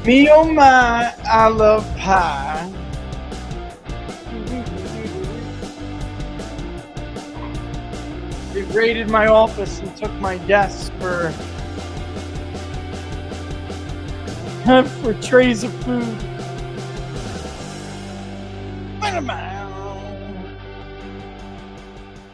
Me oh my, I love pie. They raided my office and took my desk for trays of food.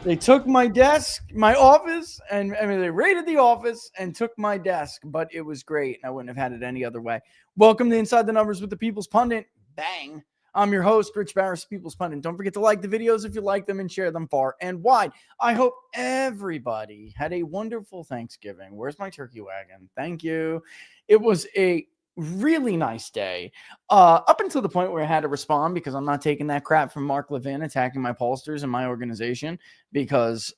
They took my desk, my office, and I mean they raided the office and took my desk, but it was great. And I wouldn't have had it any other way. Welcome to Inside the Numbers with the People's Pundit. Bang. I'm your host, Rich Barris, People's Pundit. Don't forget to like the videos if you like them and share them far and wide. I hope everybody had a wonderful Thanksgiving. Where's my turkey wagon? Thank you. It was a really nice day, up until the point where I had to respond because I'm not taking that crap from Mark Levin attacking my pollsters and my organization because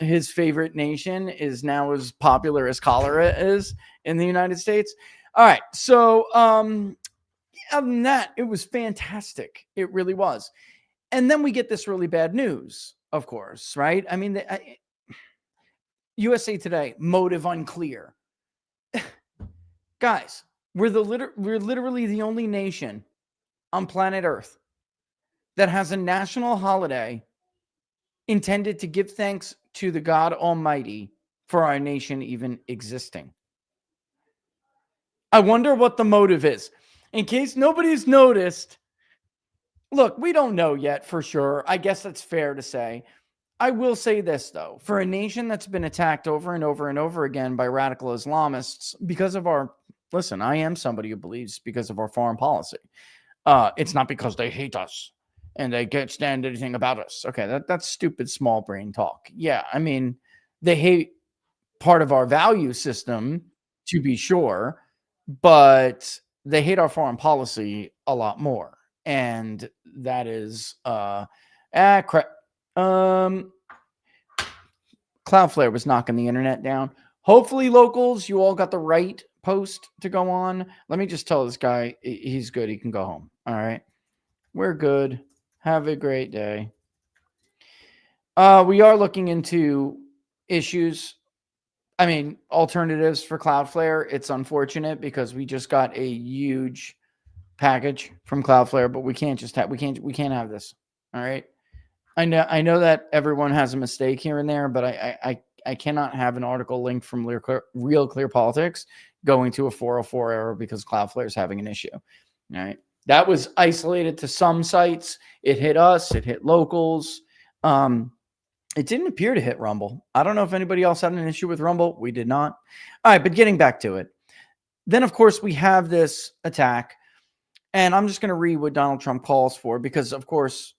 his favorite nation is now as popular as cholera is in the United States. All right, so other than that, it was fantastic. It really was. And then we get this really bad news, of course, right? I mean, USA Today, motive unclear. Guys, we're literally the only nation on planet Earth that has a national holiday intended to give thanks to the God Almighty for our nation even existing. I wonder what the motive is. In case nobody's noticed, look, we don't know yet for sure. I guess that's fair to say. I will say this, though. For a nation that's been attacked over and over and over again by radical Islamists because of our... Listen, I am somebody who believes because of our foreign policy. It's not because they hate us and they can't stand anything about us. Okay, that's stupid small brain talk. Yeah, I mean, they hate part of our value system, to be sure, but they hate our foreign policy a lot more. And that is... Cloudflare was knocking the internet down. Hopefully, locals, you all got the right post to go on. Let me just tell this guy he's good. He can go home. All right. We're good. Have a great day. We are looking into issues. I mean, alternatives for Cloudflare. It's unfortunate because we just got a huge package from Cloudflare, but we can't just have we can't have this. All right. I know that everyone has a mistake here and there, but I cannot have an article linked from Real Clear Politics going to a 404 error because Cloudflare is having an issue. All right. That was isolated to some sites. It hit us. It hit locals. It didn't appear to hit Rumble. I don't know if anybody else had an issue with Rumble. We did not. All right, but getting back to it. Then, of course, we have this attack. And I'm just going to read what Donald Trump calls for because, of course,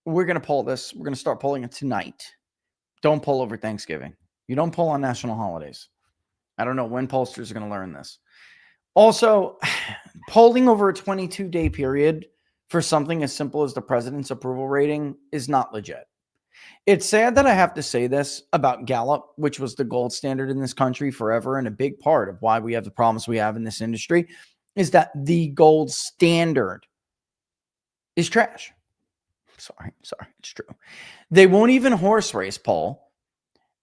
we're going to poll this. We're going to start polling it tonight. Don't poll over Thanksgiving. You don't poll on national holidays. I don't know when pollsters are going to learn this. Also, polling over a 22-day period for something as simple as the president's approval rating is not legit. It's sad that I have to say this about Gallup, which was the gold standard in this country forever, and a big part of why we have the problems we have in this industry is that the gold standard is trash. Sorry, it's true. They won't even horse race poll.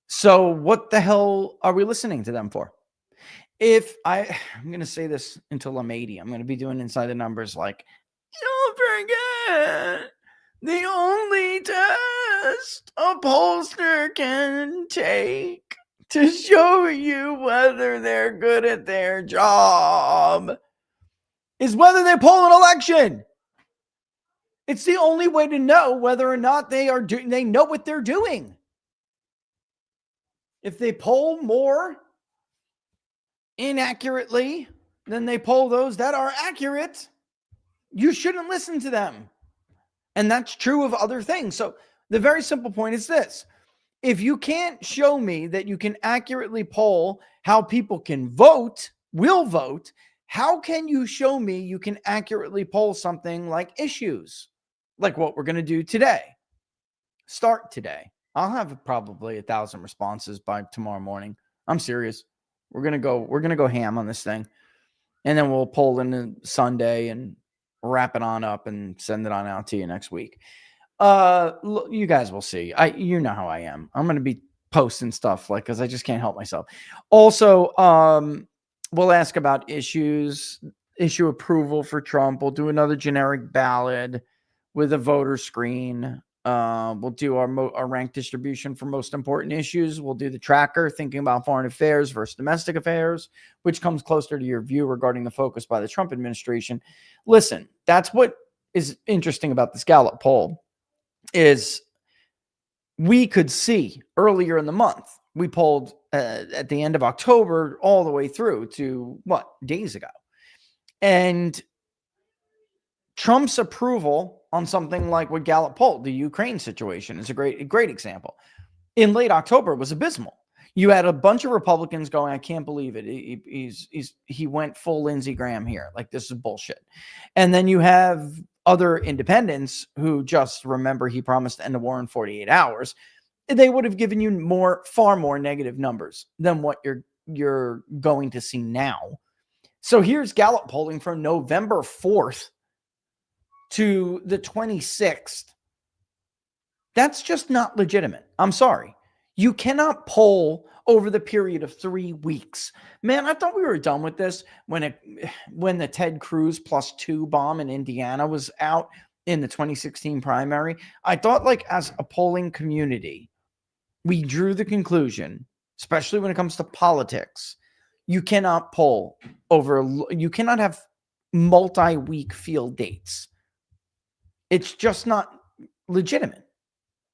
So what the hell are we listening to them for? I'm going to say this until I'm 80. I'm going to be doing Inside the Numbers like, don't forget, the only test a pollster can take to show you whether they're good at their job is whether they poll an election. It's the only way to know whether or not they know what they're doing. If they poll more inaccurately than they poll those that are accurate, you shouldn't listen to them. And that's true of other things. So the very simple point is this. If you can't show me that you can accurately poll how people will vote, how can you show me you can accurately poll something like issues? Like what we're going to do today. Start today. I'll have probably 1,000 responses by tomorrow morning. I'm serious. We're going to go ham on this thing. And then we'll poll into Sunday and wrap it on up and send it on out to you next week. You guys will see. You know how I am. I'm going to be posting stuff because I just can't help myself. Also, We'll ask about issues, issue approval for Trump. We'll do another generic ballot with a voter screen. We'll do our rank distribution for most important issues. We'll do the tracker, thinking about foreign affairs versus domestic affairs, which comes closer to your view regarding the focus by the Trump administration. Listen, that's what is interesting about this Gallup poll is we could see earlier in the month, we polled at the end of October all the way through to days ago. And Trump's approval on something like what Gallup polled, the Ukraine situation, is a great example. In late October, it was abysmal. You had a bunch of Republicans going, I can't believe it. He went full Lindsey Graham here. Like, this is bullshit. And then you have other independents who just remember he promised to end the war in 48 hours. They would have given you far more negative numbers than what you're going to see now. So here's Gallup polling from November 4th to the 26th. That's just not legitimate. I'm sorry. You cannot poll over the period of 3 weeks. Man, I thought we were done with this when the Ted Cruz +2 bomb in Indiana was out in the 2016 primary. I thought, like, as a polling community, we drew the conclusion, especially when it comes to politics, you cannot poll you cannot have multi-week field dates. It's just not legitimate.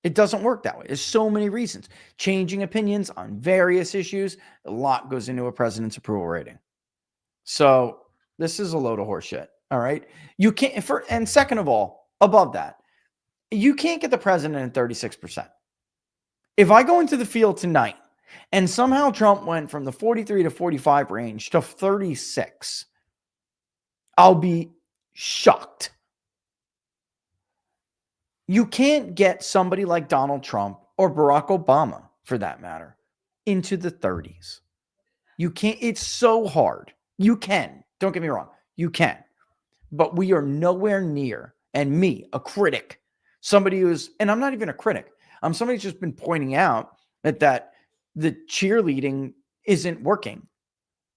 It doesn't work that way. There's so many reasons. Changing opinions on various issues. A lot goes into a president's approval rating. So this is a load of horseshit. All right. You can't, and second of all, above that, you can't get the president at 36%. If I go into the field tonight and somehow Trump went from the 43 to 45 range to 36, I'll be shocked. You can't get somebody like Donald Trump or Barack Obama, for that matter, into the 30s. You can't. It's so hard. You can. Don't get me wrong. You can. But we are nowhere near, and me, a critic, somebody who's, and I'm not even a critic. I'm somebody who's just been pointing out that the cheerleading isn't working.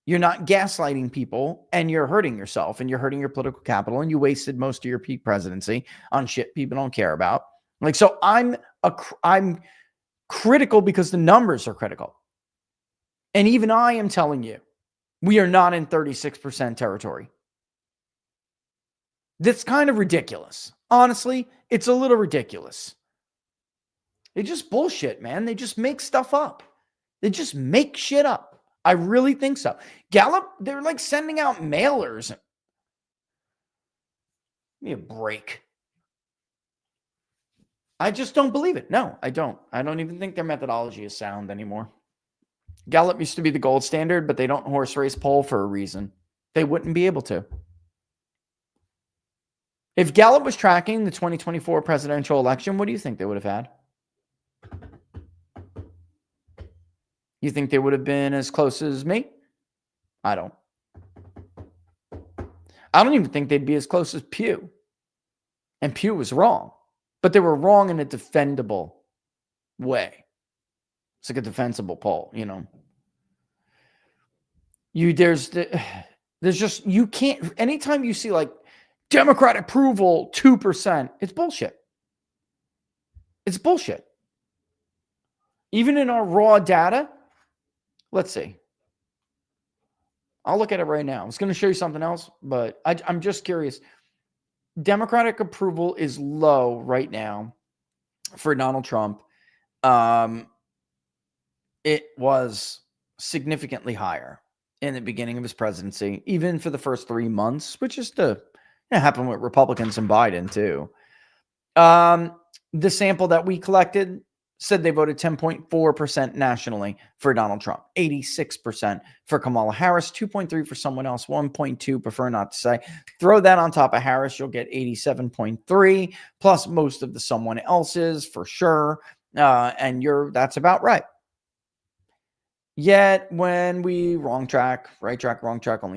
You're not gaslighting people, and you're hurting yourself, and you're hurting your political capital, and you wasted most of your peak presidency on shit people don't care about. Like, so I'm critical because the numbers are critical. And even I am telling you, we are not in 36% territory. That's kind of ridiculous. Honestly, it's a little ridiculous. They just bullshit, man. They just make stuff up. They just make shit up. I really think so. Gallup, they're like sending out mailers. Give me a break. I just don't believe it. No, I don't. I don't even think their methodology is sound anymore. Gallup used to be the gold standard, but they don't horse race poll for a reason. They wouldn't be able to. If Gallup was tracking the 2024 presidential election, what do you think they would have had? You think they would have been as close as me? I don't. I don't even think they'd be as close as Pew. And Pew was wrong. But they were wrong in a defendable way. It's like a defensible poll, you know. There's just, you can't, anytime you see like Democrat approval 2%, it's bullshit. It's bullshit. Even in our raw data, let's see. I'll look at it right now. I was going to show you something else, but I'm just curious. Democratic approval is low right now for Donald Trump. It was significantly higher in the beginning of his presidency, even for the first 3 months, which is happened with Republicans and Biden too. The sample that we collected said they voted 10.4% nationally for Donald Trump, 86% for Kamala Harris, 2.3% for someone else, 1.2% prefer not to say. Throw that on top of Harris, you'll get 87.3%, plus most of the someone else's for sure. And that's about right. Yet when we right track, only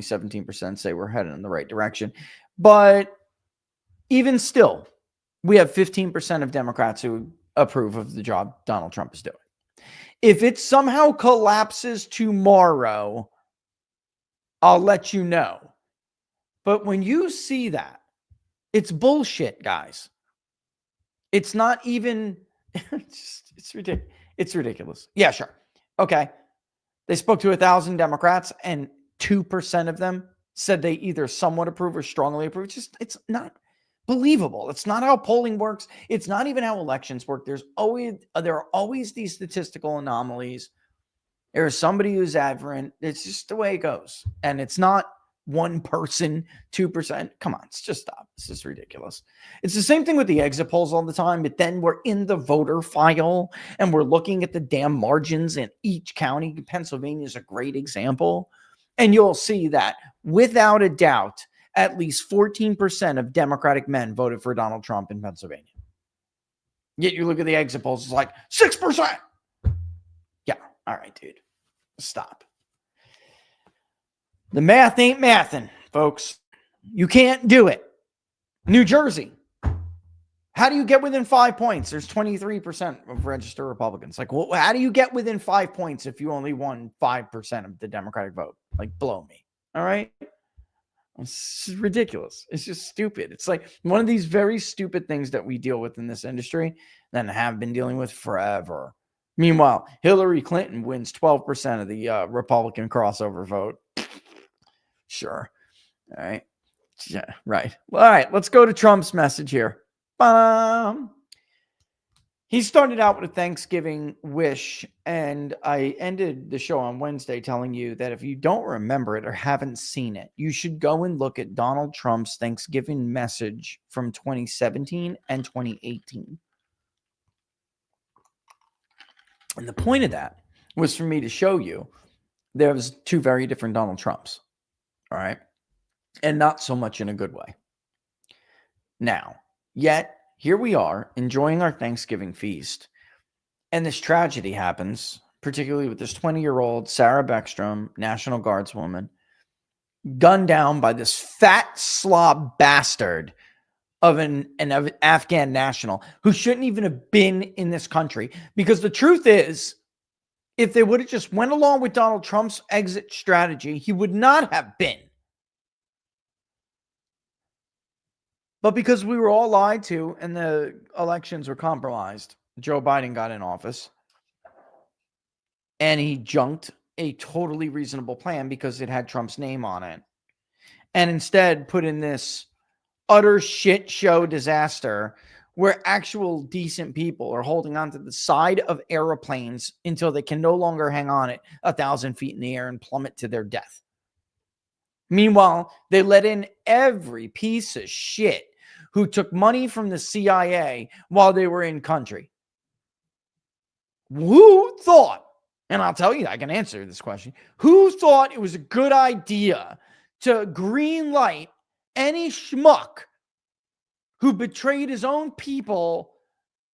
17% say we're heading in the right direction. But even still, we have 15% of Democrats who approve of the job Donald Trump is doing. If it somehow collapses tomorrow, I'll let you know. But when you see that, it's bullshit, guys. It's not even, it's ridiculous. It's ridiculous. Yeah, sure. Okay. They spoke to 1,000 Democrats and 2% of them said they either somewhat approve or strongly approve. It's not believable. It's not how polling works. It's not even how elections work. There are always these statistical anomalies. There's somebody who's aberrant. It's just the way it goes. And it's not one person, 2%. Come on, it's just stop. This is ridiculous. It's the same thing with the exit polls all the time, but then we're in the voter file and we're looking at the damn margins in each county. Pennsylvania is a great example. And you'll see that without a doubt, at least 14% of Democratic men voted for Donald Trump in Pennsylvania. Yet you look at the exit polls, it's like 6%. Yeah, all right, dude. Stop. The math ain't mathin', folks. You can't do it. New Jersey. How do you get within 5 points? There's 23% of registered Republicans. Like, well, how do you get within 5 points if you only won 5% of the Democratic vote? Like, blow me. All right? It's ridiculous. It's just stupid. It's like one of these very stupid things that we deal with in this industry and have been dealing with forever. Meanwhile, Hillary Clinton wins 12% of the Republican crossover vote. Sure. All right. Yeah, right. Well, all right. Let's go to Trump's message here. He started out with a Thanksgiving wish, and I ended the show on Wednesday telling you that if you don't remember it or haven't seen it, you should go and look at Donald Trump's Thanksgiving message from 2017 and 2018. And the point of that was for me to show you there was two very different Donald Trumps. All right. And not so much in a good way. Now, yet here we are enjoying our Thanksgiving feast. And this tragedy happens, particularly with this 20-year-old Sarah Beckstrom, National Guardswoman, gunned down by this fat slob bastard of an Afghan national who shouldn't even have been in this country. Because the truth is, if they would have just went along with Donald Trump's exit strategy, he would not have been. But because we were all lied to and the elections were compromised, Joe Biden got in office and he junked a totally reasonable plan because it had Trump's name on it. And instead put in this utter shit show disaster where actual decent people are holding onto the side of airplanes until they can no longer hang on it 1,000 feet in the air and plummet to their death. Meanwhile, they let in every piece of shit who took money from the CIA while they were in country. Who thought, and I'll tell you, I can answer this question, who thought it was a good idea to green light any schmuck who betrayed his own people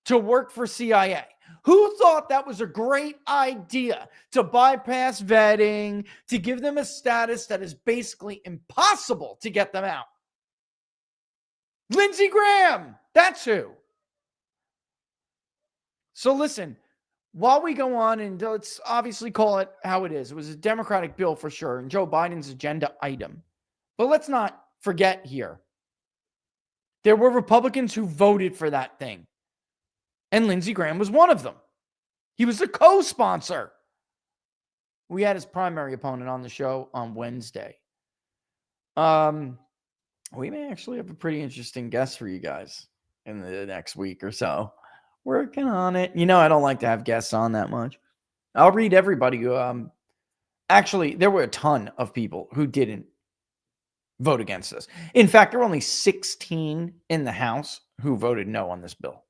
to work for CIA? Who thought that was a great idea to bypass vetting, to give them a status that is basically impossible to get them out? Lindsey Graham, that's who. So listen, while we go on, and let's obviously call it how it is. It was a Democratic bill for sure, and Joe Biden's agenda item. But let's not forget here. There were Republicans who voted for that thing. And Lindsey Graham was one of them. He was a co-sponsor. We had his primary opponent on the show on Wednesday. We may actually have a pretty interesting guest for you guys in the next week or so. Working on it. You know, I don't like to have guests on that much. I'll read everybody who, actually, there were a ton of people who didn't vote against this. In fact, there were only 16 in the House who voted no on this bill.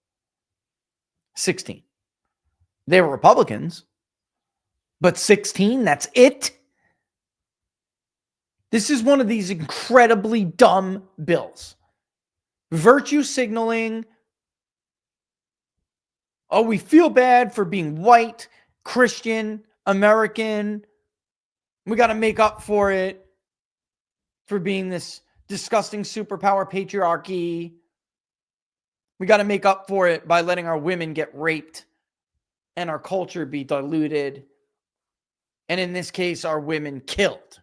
16. They were Republicans, but 16, that's it? This is one of these incredibly dumb bills. Virtue signaling. Oh, we feel bad for being white, Christian, American. We got to make up for it for being this disgusting superpower patriarchy. We got to make up for it by letting our women get raped and our culture be diluted. And in this case, our women killed.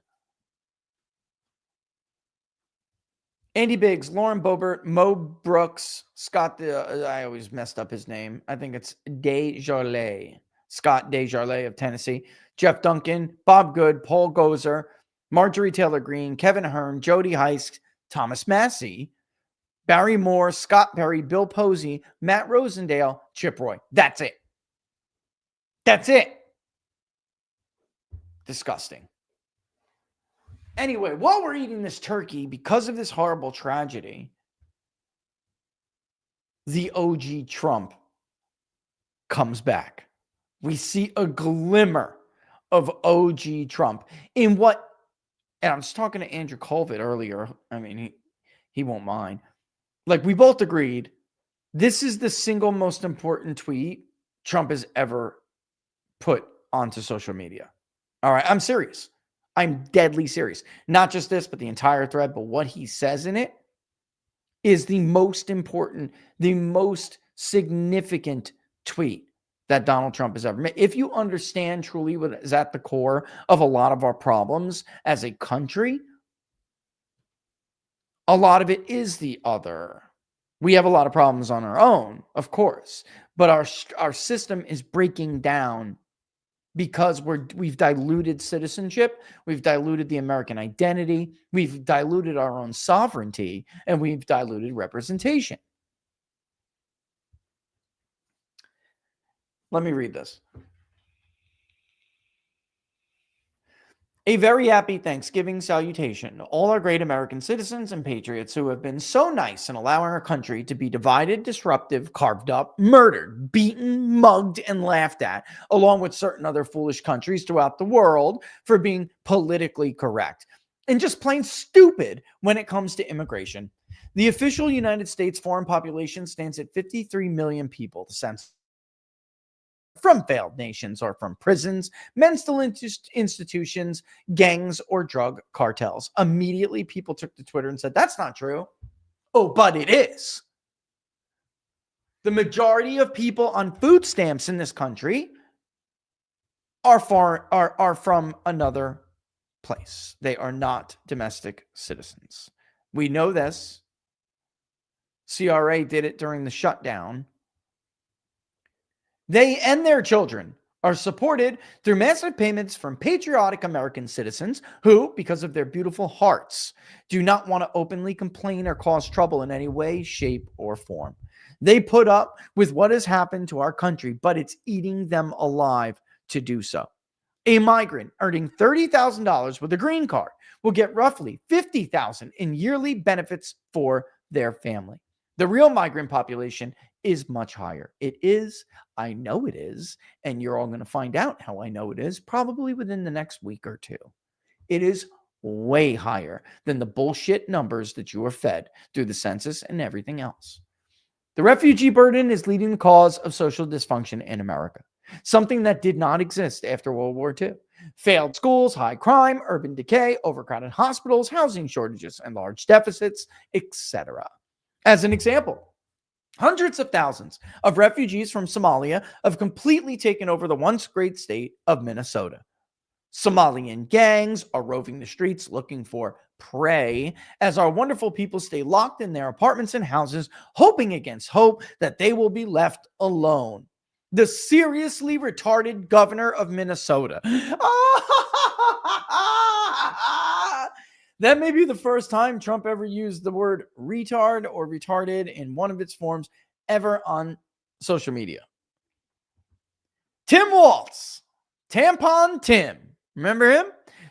Andy Biggs, Lauren Boebert, Mo Brooks, Scott, I always messed up his name. I think it's Desjardins. Scott Desjardins of Tennessee. Jeff Duncan, Bob Good, Paul Gozer, Marjorie Taylor Greene, Kevin Hearn, Jody Heisk, Thomas Massey, Barry Moore, Scott Perry, Bill Posey, Matt Rosendale, Chip Roy. That's it. That's it. Disgusting. Anyway, while we're eating this turkey, because of this horrible tragedy, the OG Trump comes back. We see a glimmer of OG Trump in what, and I was talking to Andrew Colvett earlier. I mean, he won't mind. Like, we both agreed, this is the single most important tweet Trump has ever put onto social media. All right, I'm serious. I'm deadly serious. Not just this, but the entire thread, but what he says in it is the most important, the most significant tweet that Donald Trump has ever made. If you understand truly what is at the core of a lot of our problems as a country, a lot of it is the other. We have a lot of problems on our own, of course, but our system is breaking down because we've diluted citizenship, we've diluted the American identity, we've diluted our own sovereignty, and we've diluted representation. Let me read this. A very happy Thanksgiving salutation to all our great American citizens and patriots who have been so nice in allowing our country to be divided, disruptive, carved up, murdered, beaten, mugged, and laughed at, along with certain other foolish countries throughout the world for being politically correct and just plain stupid when it comes to immigration. The official United States foreign population stands at 53 million people, the census, from failed nations or from prisons, mental institutions, gangs, or drug cartels. Immediately, people took to Twitter and said, that's not true. Oh, but it is. The majority of people on food stamps in this country are from another place. They are not domestic citizens. We know this. CRA did it during the shutdown. They and their children are supported through massive payments from patriotic American citizens who, because of their beautiful hearts, do not want to openly complain or cause trouble in any way, shape, or form. They put up with what has happened to our country, but it's eating them alive to do so. A migrant earning $30,000 with a green card will get roughly $50,000 in yearly benefits for their family. The real migrant population is much higher. It is. I know it is. And you're all going to find out how I know it is probably within the next week or two. It is way higher than the bullshit numbers that you are fed through the census and everything else. The refugee burden is leading the cause of social dysfunction in America, something that did not exist after World War II. Failed schools, high crime, urban decay, overcrowded hospitals, housing shortages, and large deficits, etc. As an example, hundreds of thousands of refugees from Somalia have completely taken over the once great state of Minnesota. Somalian gangs are roving the streets looking for prey as our wonderful people stay locked in their apartments and houses, hoping against hope that they will be left alone. The seriously retarded governor of Minnesota. That may be the first time Trump ever used the word retard or retarded in one of its forms ever on social media. Tim Walz, Tampon Tim, remember him?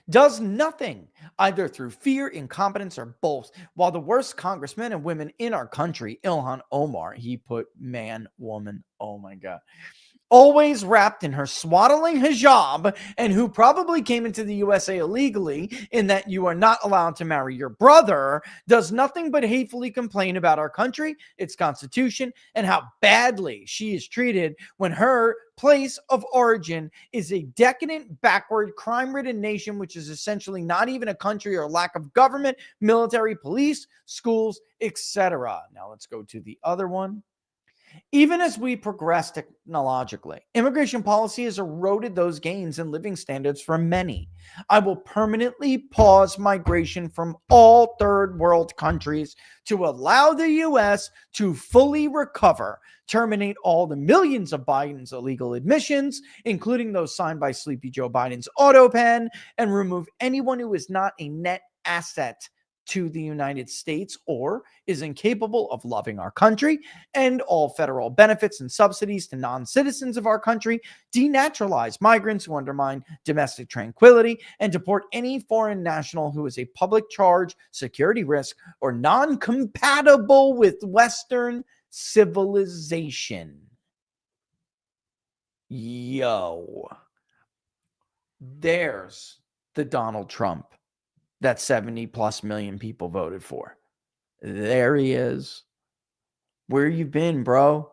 Does nothing, either through fear, incompetence, or both, while the worst congressmen and women in our country, Ilhan Omar, he put man, woman, oh my God, always wrapped in her swaddling hijab, and who probably came into the USA illegally in that you are not allowed to marry your brother, does nothing but hatefully complain about our country, its constitution, and how badly she is treated when her place of origin is a decadent, backward, crime-ridden nation, which is essentially not even a country or lack of government, military, police, schools, etc. Now let's go to the other one. Even as we progress technologically, immigration policy has eroded those gains in living standards for many. I will permanently pause migration from all third world countries to allow the U.S. to fully recover, terminate all the millions of Biden's illegal admissions, including those signed by Sleepy Joe Biden's auto pen, and remove anyone who is not a net asset to the United States or is incapable of loving our country, and all federal benefits and subsidies to non-citizens of our country, denaturalize migrants who undermine domestic tranquility, and deport any foreign national who is a public charge, security risk, or non-compatible with Western civilization. Yo, there's the Donald Trump that 70 plus million people voted for. There he is. Where you been, bro?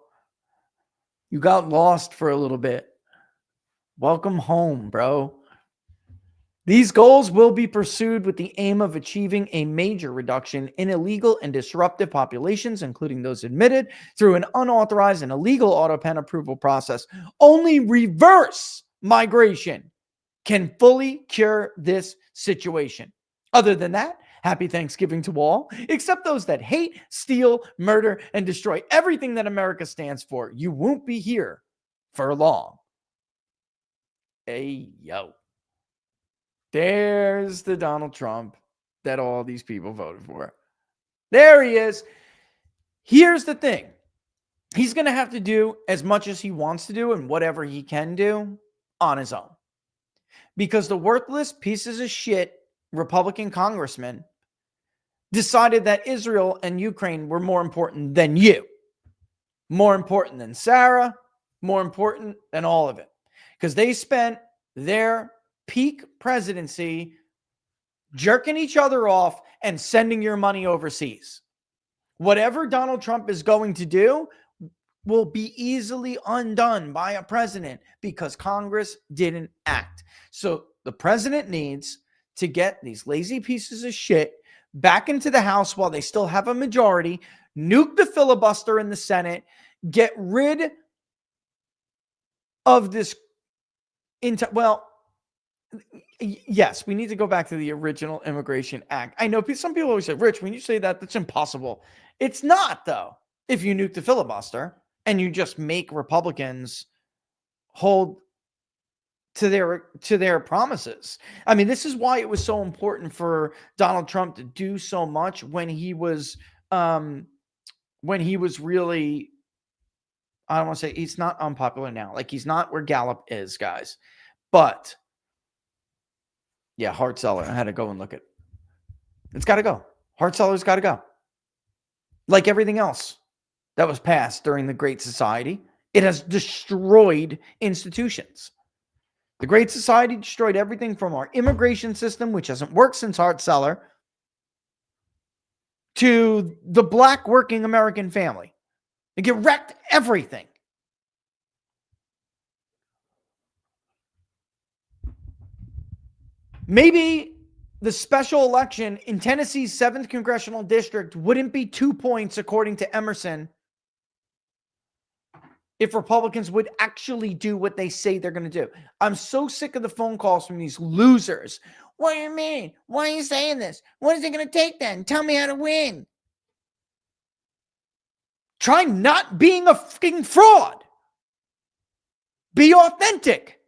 You got lost for a little bit. Welcome home, bro. These goals will be pursued with the aim of achieving a major reduction in illegal and disruptive populations, including those admitted through an unauthorized and illegal auto pen approval process. Only reverse migration can fully cure this situation. Other than that, happy Thanksgiving to all, except those that hate, steal, murder, and destroy everything that America stands for. You won't be here for long. Hey, yo. There's the Donald Trump that all these people voted for. There he is. Here's the thing. He's going to have to do as much as he wants to do and whatever he can do on his own. Because the worthless pieces of shit Republican congressman decided that Israel and Ukraine were more important than you, more important than Sarah, more important than all of it. Because they spent their peak presidency jerking each other off and sending your money overseas. Whatever Donald Trump is going to do will be easily undone by a president because Congress didn't act. So the president needs to get these lazy pieces of shit back into the House while they still have a majority, nuke the filibuster in the Senate, get rid of this. Yes, we need to go back to the original Immigration Act. I know some people always say, Rich, when you say that, that's impossible. It's not, though, if you nuke the filibuster and you just make Republicans hold to their promises. I mean, this is why it was so important for Donald Trump to do so much when he was really, I don't want to say he's not unpopular now. Like, he's not where Gallup is, guys. But yeah, hard seller. I had to go and look at it. It's got to go. Hard seller's got to go. Like everything else that was passed during the Great Society, it has destroyed institutions. The Great Society destroyed everything from our immigration system, which hasn't worked since Hart-Celler, to the black working American family. It wrecked everything. Maybe the special election in Tennessee's 7th Congressional District wouldn't be 2 points, according to Emerson, if Republicans would actually do what they say they're going to do. I'm so sick of the phone calls from these losers. What do you mean? Why are you saying this? What is it going to take then? Tell me how to win. Try not being a fucking fraud. Be authentic.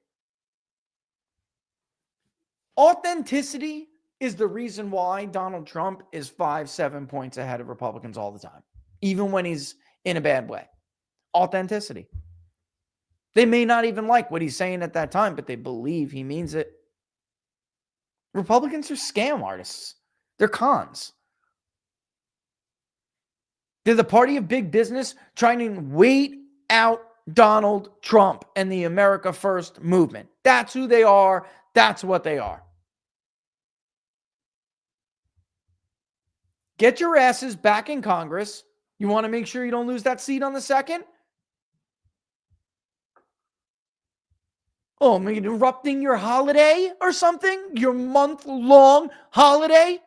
Authenticity is the reason why Donald Trump is 5-7 points ahead of Republicans all the time, even when he's in a bad way. Authenticity. They may not even like what he's saying at that time, but they believe he means it. Republicans are scam artists. They're cons. They're the party of big business trying to wait out Donald Trump and the America First movement. That's who they are. That's what they are. Get your asses back in Congress. You want to make sure you don't lose that seat on the 2nd? Oh, am I interrupting your holiday or something? Your month-long holiday?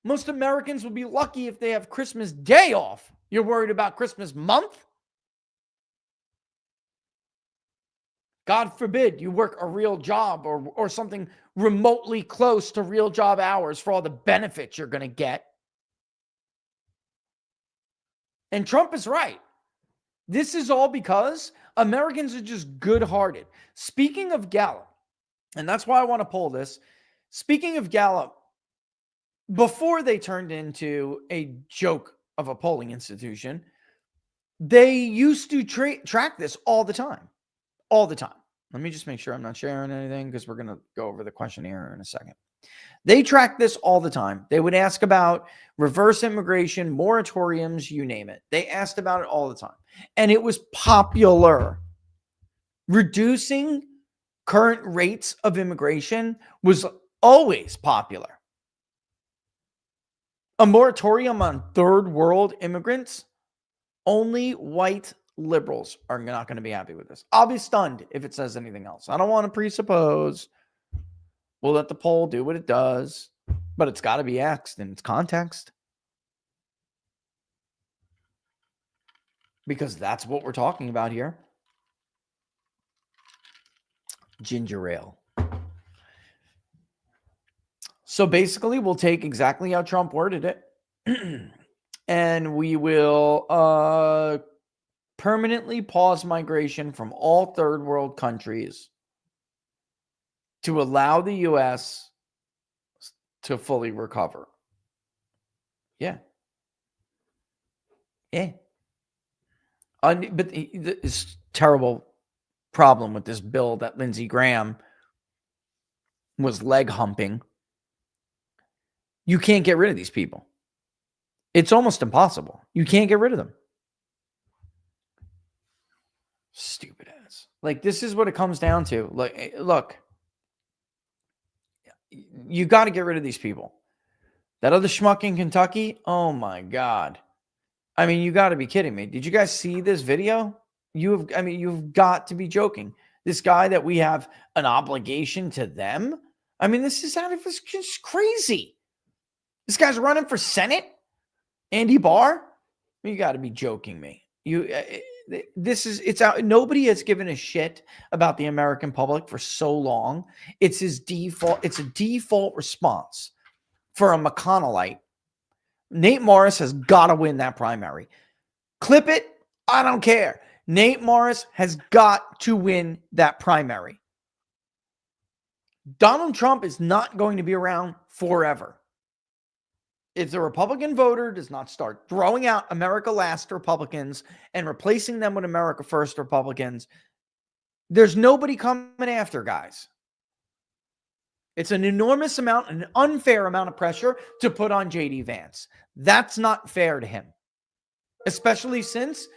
Most Americans will be lucky if they have Christmas Day off. You're worried about Christmas month? God forbid you work a real job or something remotely close to real job hours for all the benefits you're going to get. And Trump is right. This is all because Americans are just good-hearted. Speaking of Gallup, and that's why I want to pull this. Speaking of Gallup, before they turned into a joke of a polling institution, they used to track this all the time. All the time. Let me just make sure I'm not sharing anything because we're going to go over the questionnaire in a second. They track this all the time. They would ask about reverse immigration, moratoriums, you name it. They asked about it all the time. And it was popular. Reducing current rates of immigration was always popular. A moratorium on third world immigrants, only white liberals are not going to be happy with this. I'll be stunned if it says anything else. I don't want to presuppose. We'll let the poll do what it does, but it's got to be asked in its context. Because that's what we're talking about here. Ginger ale. So basically, we'll take exactly how Trump worded it, and we will permanently pause migration from all third world countries to allow the U.S. to fully recover. Yeah. Yeah. But this terrible problem with this bill that Lindsey Graham was leg humping. You can't get rid of these people. It's almost impossible. You can't get rid of them. Stupid ass. Like, this is what it comes down to. Like, look, you got to get rid of these people. That other schmuck in Kentucky, oh my God. I mean, you got to be kidding me. Did you guys see this video? You've got to be joking. This guy that we have an obligation to them. I mean, this is just crazy. This guy's running for Senate. Andy Barr. You got to be joking me. It's out. Nobody has given a shit about the American public for so long. It's his default. It's a default response for a McConnellite. Nate Morris has got to win that primary. Clip it. I don't care. Nate Morris has got to win that primary. Donald Trump is not going to be around forever. If the Republican voter does not start throwing out America Last Republicans and replacing them with America First Republicans, there's nobody coming after, guys. It's an enormous amount, an unfair amount of pressure to put on J.D. Vance. That's not fair to him, especially since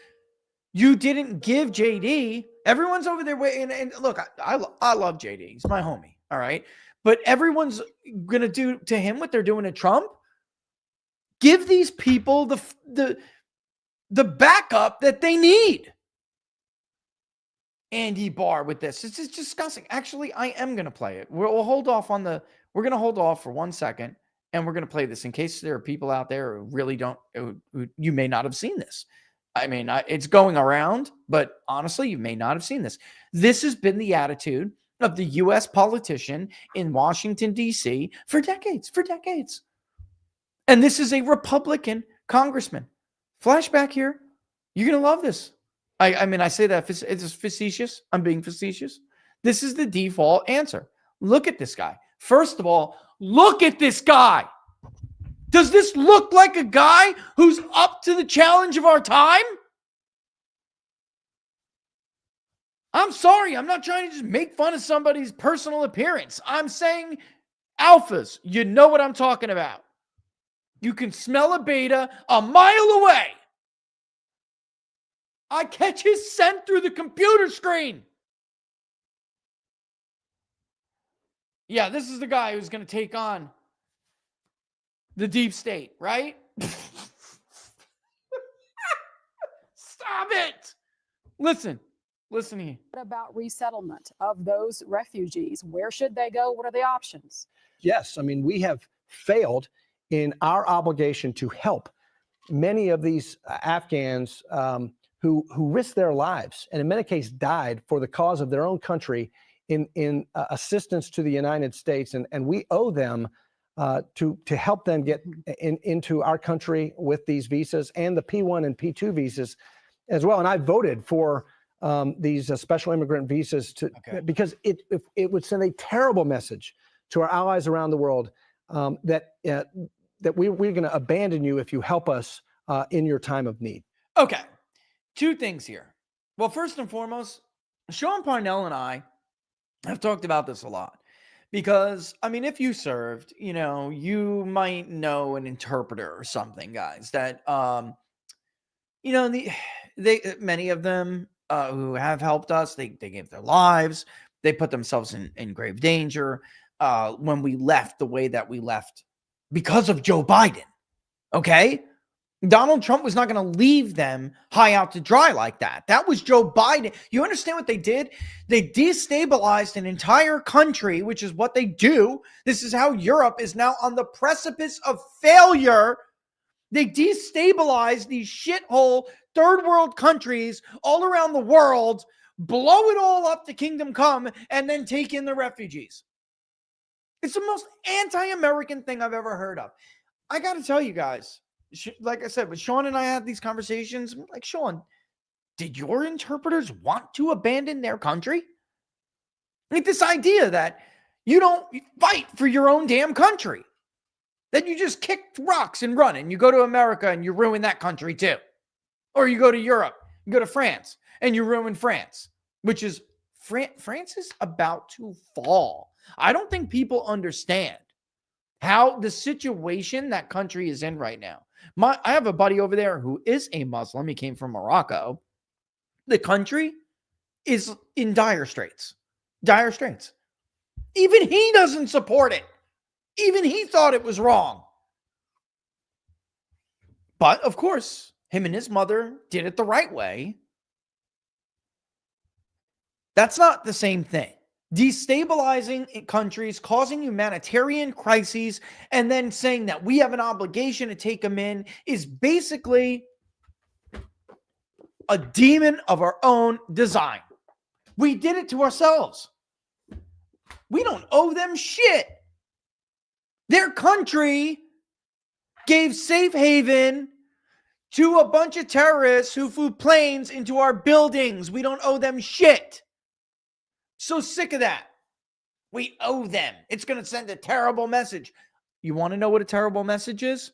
you didn't give J.D. Everyone's over there waiting. And look, I love J.D. He's my homie, all right? But everyone's going to do to him what they're doing to Trump. Give these people the backup that they need. Andy Barr with this. It's just disgusting. Actually, I am going to play it. We'll hold off on we're going to hold off for 1 second and we're going to play this in case there are people out there who really who you may not have seen this. I mean, it's going around, but honestly, you may not have seen this. This has been the attitude of the U.S. politician in Washington, D.C. for decades. And this is a Republican congressman. Flashback here. You're going to love this. I mean, I say that it's facetious. I'm being facetious. This is the default answer. Look at this guy. First of all, look at this guy. Does this look like a guy who's up to the challenge of our time? I'm sorry. I'm not trying to just make fun of somebody's personal appearance. I'm saying alphas. You know what I'm talking about. You can smell a beta a mile away. I catch his scent through the computer screen. Yeah, this is the guy who's going to take on the deep state, right? Stop it. Listen here. What about resettlement of those refugees? Where should they go? What are the options? Yes. I mean, we have failed in our obligation to help many of these Afghans who risked their lives and in many cases died for the cause of their own country in assistance to the United States, and we owe them to help them get into our country with these visas and the P1 and P2 visas as well. And I voted for these special immigrant visas because it would send a terrible message to our allies around the world that we're going to abandon you if you help us in your time of need. Okay, two things here. Well, first and foremost, Sean Parnell and I have talked about this a lot because, I mean, if you served, you might know an interpreter or something, guys, that, many of them who have helped us, they gave their lives, they put themselves in grave danger when we left the way that we left because of Joe Biden. Okay? Donald Trump was not going to leave them high out to dry like that. That was Joe Biden. You understand what they did? They destabilized an entire country, which is what they do. This is how Europe is now on the precipice of failure. They destabilize these shithole third world countries all around the world, blow it all up to kingdom come, and then take in the refugees. It's the most anti-American thing I've ever heard of. I got to tell you guys, like I said, when Sean and I had these conversations, I'm like, Sean, did your interpreters want to abandon their country? Like this idea that you don't fight for your own damn country, that you just kick rocks and run and you go to America and you ruin that country too. Or you go to Europe, you go to France and you ruin France, which is France is about to fall. I don't think people understand how the situation that country is in right now. I have a buddy over there who is a Muslim. He came from Morocco. The country is in dire straits. Dire straits. Even he doesn't support it. Even he thought it was wrong. But, of course, him and his mother did it the right way. That's not the same thing. Destabilizing countries, causing humanitarian crises, and then saying that we have an obligation to take them in is basically a demon of our own design. We did it to ourselves. We don't owe them shit. Their country gave safe haven to a bunch of terrorists who flew planes into our buildings. We don't owe them shit. So sick of that. We owe them. It's going to send a terrible message. You want to know what a terrible message is?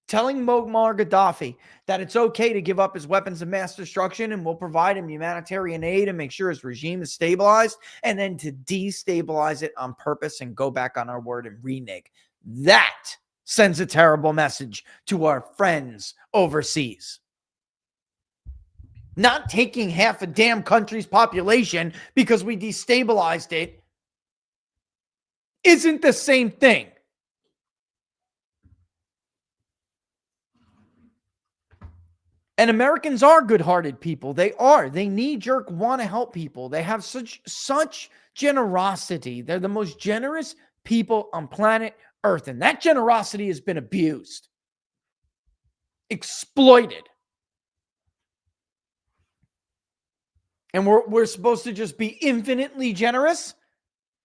Telling Muammar Gaddafi that it's okay to give up his weapons of mass destruction and we'll provide him humanitarian aid and make sure his regime is stabilized, and then to destabilize it on purpose and go back on our word and renege. That sends a terrible message to our friends overseas. Not taking half a damn country's population because we destabilized it isn't the same thing. And Americans are good-hearted people. They are. They knee-jerk want to help people. They have such generosity. They're the most generous people on planet Earth. And that generosity has been abused, exploited. And we're supposed to just be infinitely generous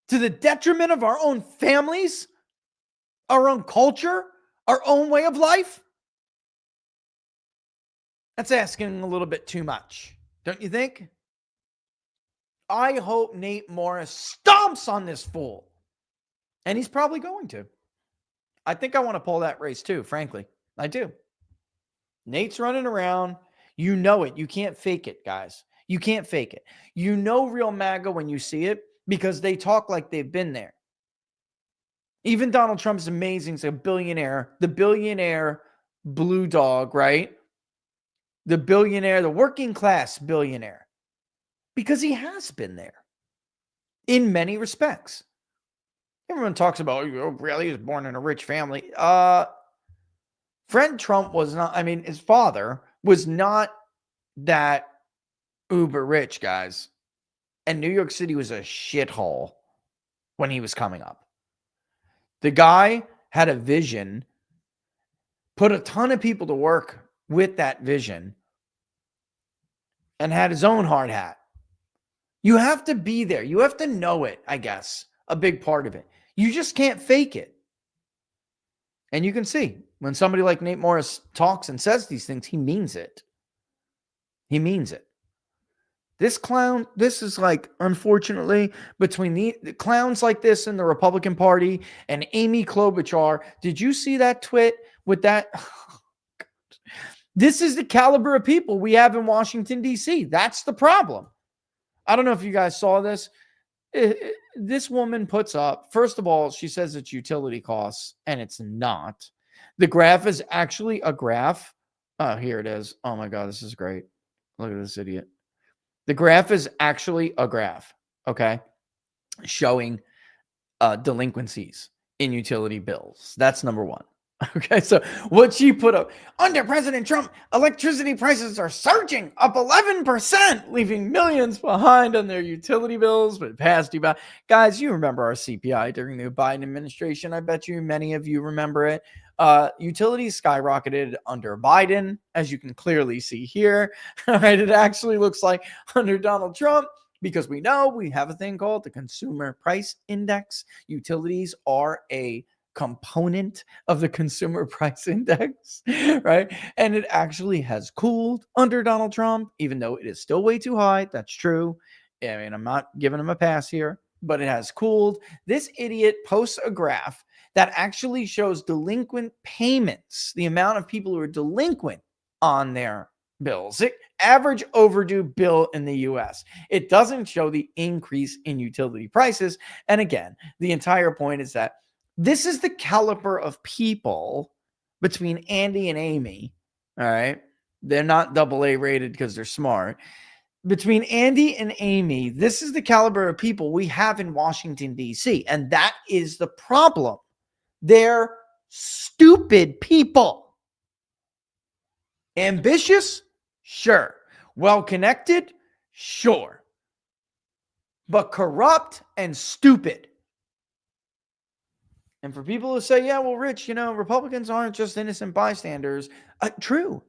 to the detriment of our own families, our own culture, our own way of life? That's asking a little bit too much, don't you think? I hope Nate Morris stomps on this fool. And he's probably going to. I think I want to pull that race too, frankly. I do. Nate's running around. You know it. You can't fake it, guys. You can't fake it. You know real MAGA when you see it because they talk like they've been there. Even Donald Trump's amazing. He's a billionaire. The billionaire blue dog, right? The billionaire, the working class billionaire. Because he has been there in many respects. Everyone talks about, really, he was born in a rich family. Fred Trump was not, his father was not that uber rich, guys. And New York City was a shithole when he was coming up. The guy had a vision put a ton of people to work with that vision, and had his own hard hat. You have to be there. You have to know it, I guess, a big part of it. You just can't fake it. And you can see when somebody like Nate Morris talks and says these things, he means it. He means it. This clown, this is like, unfortunately, between the clowns like this in the Republican Party and Amy Klobuchar. Did you see that tweet with that? This is the caliber of people we have in Washington, D.C. That's the problem. I don't know if you guys saw this. This woman puts up, first of all, she says it's utility costs, and it's not. The graph is actually a graph. Oh, here it is. Oh my God, this is great. Look at this idiot. The graph is actually a graph, okay, showing delinquencies in utility bills. That's number one. Okay, so what she put up, under President Trump, electricity prices are surging up 11%, leaving millions behind on their utility bills. But past you by, guys, you remember our CPI during the Biden administration. I bet you many of you remember it. Utilities skyrocketed under Biden, as you can clearly see here. All right, it actually looks like under Donald Trump, because we know we have a thing called the Consumer Price Index. Utilities are a component of the Consumer Price Index, right? And it actually has cooled under Donald Trump, even though it is still way too high. That's true. I mean, I'm not giving him a pass here, but it has cooled. This idiot posts a graph that actually shows delinquent payments, the amount of people who are delinquent on their bills, average overdue bill in the US. It doesn't show the increase in utility prices. And again, the entire point is that this is the caliber of people between Andy and Amy. All right. They're not AA rated because they're smart. Between Andy and Amy, this is the caliber of people we have in Washington, D.C. And that is the problem. They're stupid people. Ambitious? Sure. Well-connected? Sure. But corrupt and stupid. And for people who say, yeah, well, Rich, you know, Republicans aren't just innocent bystanders. True.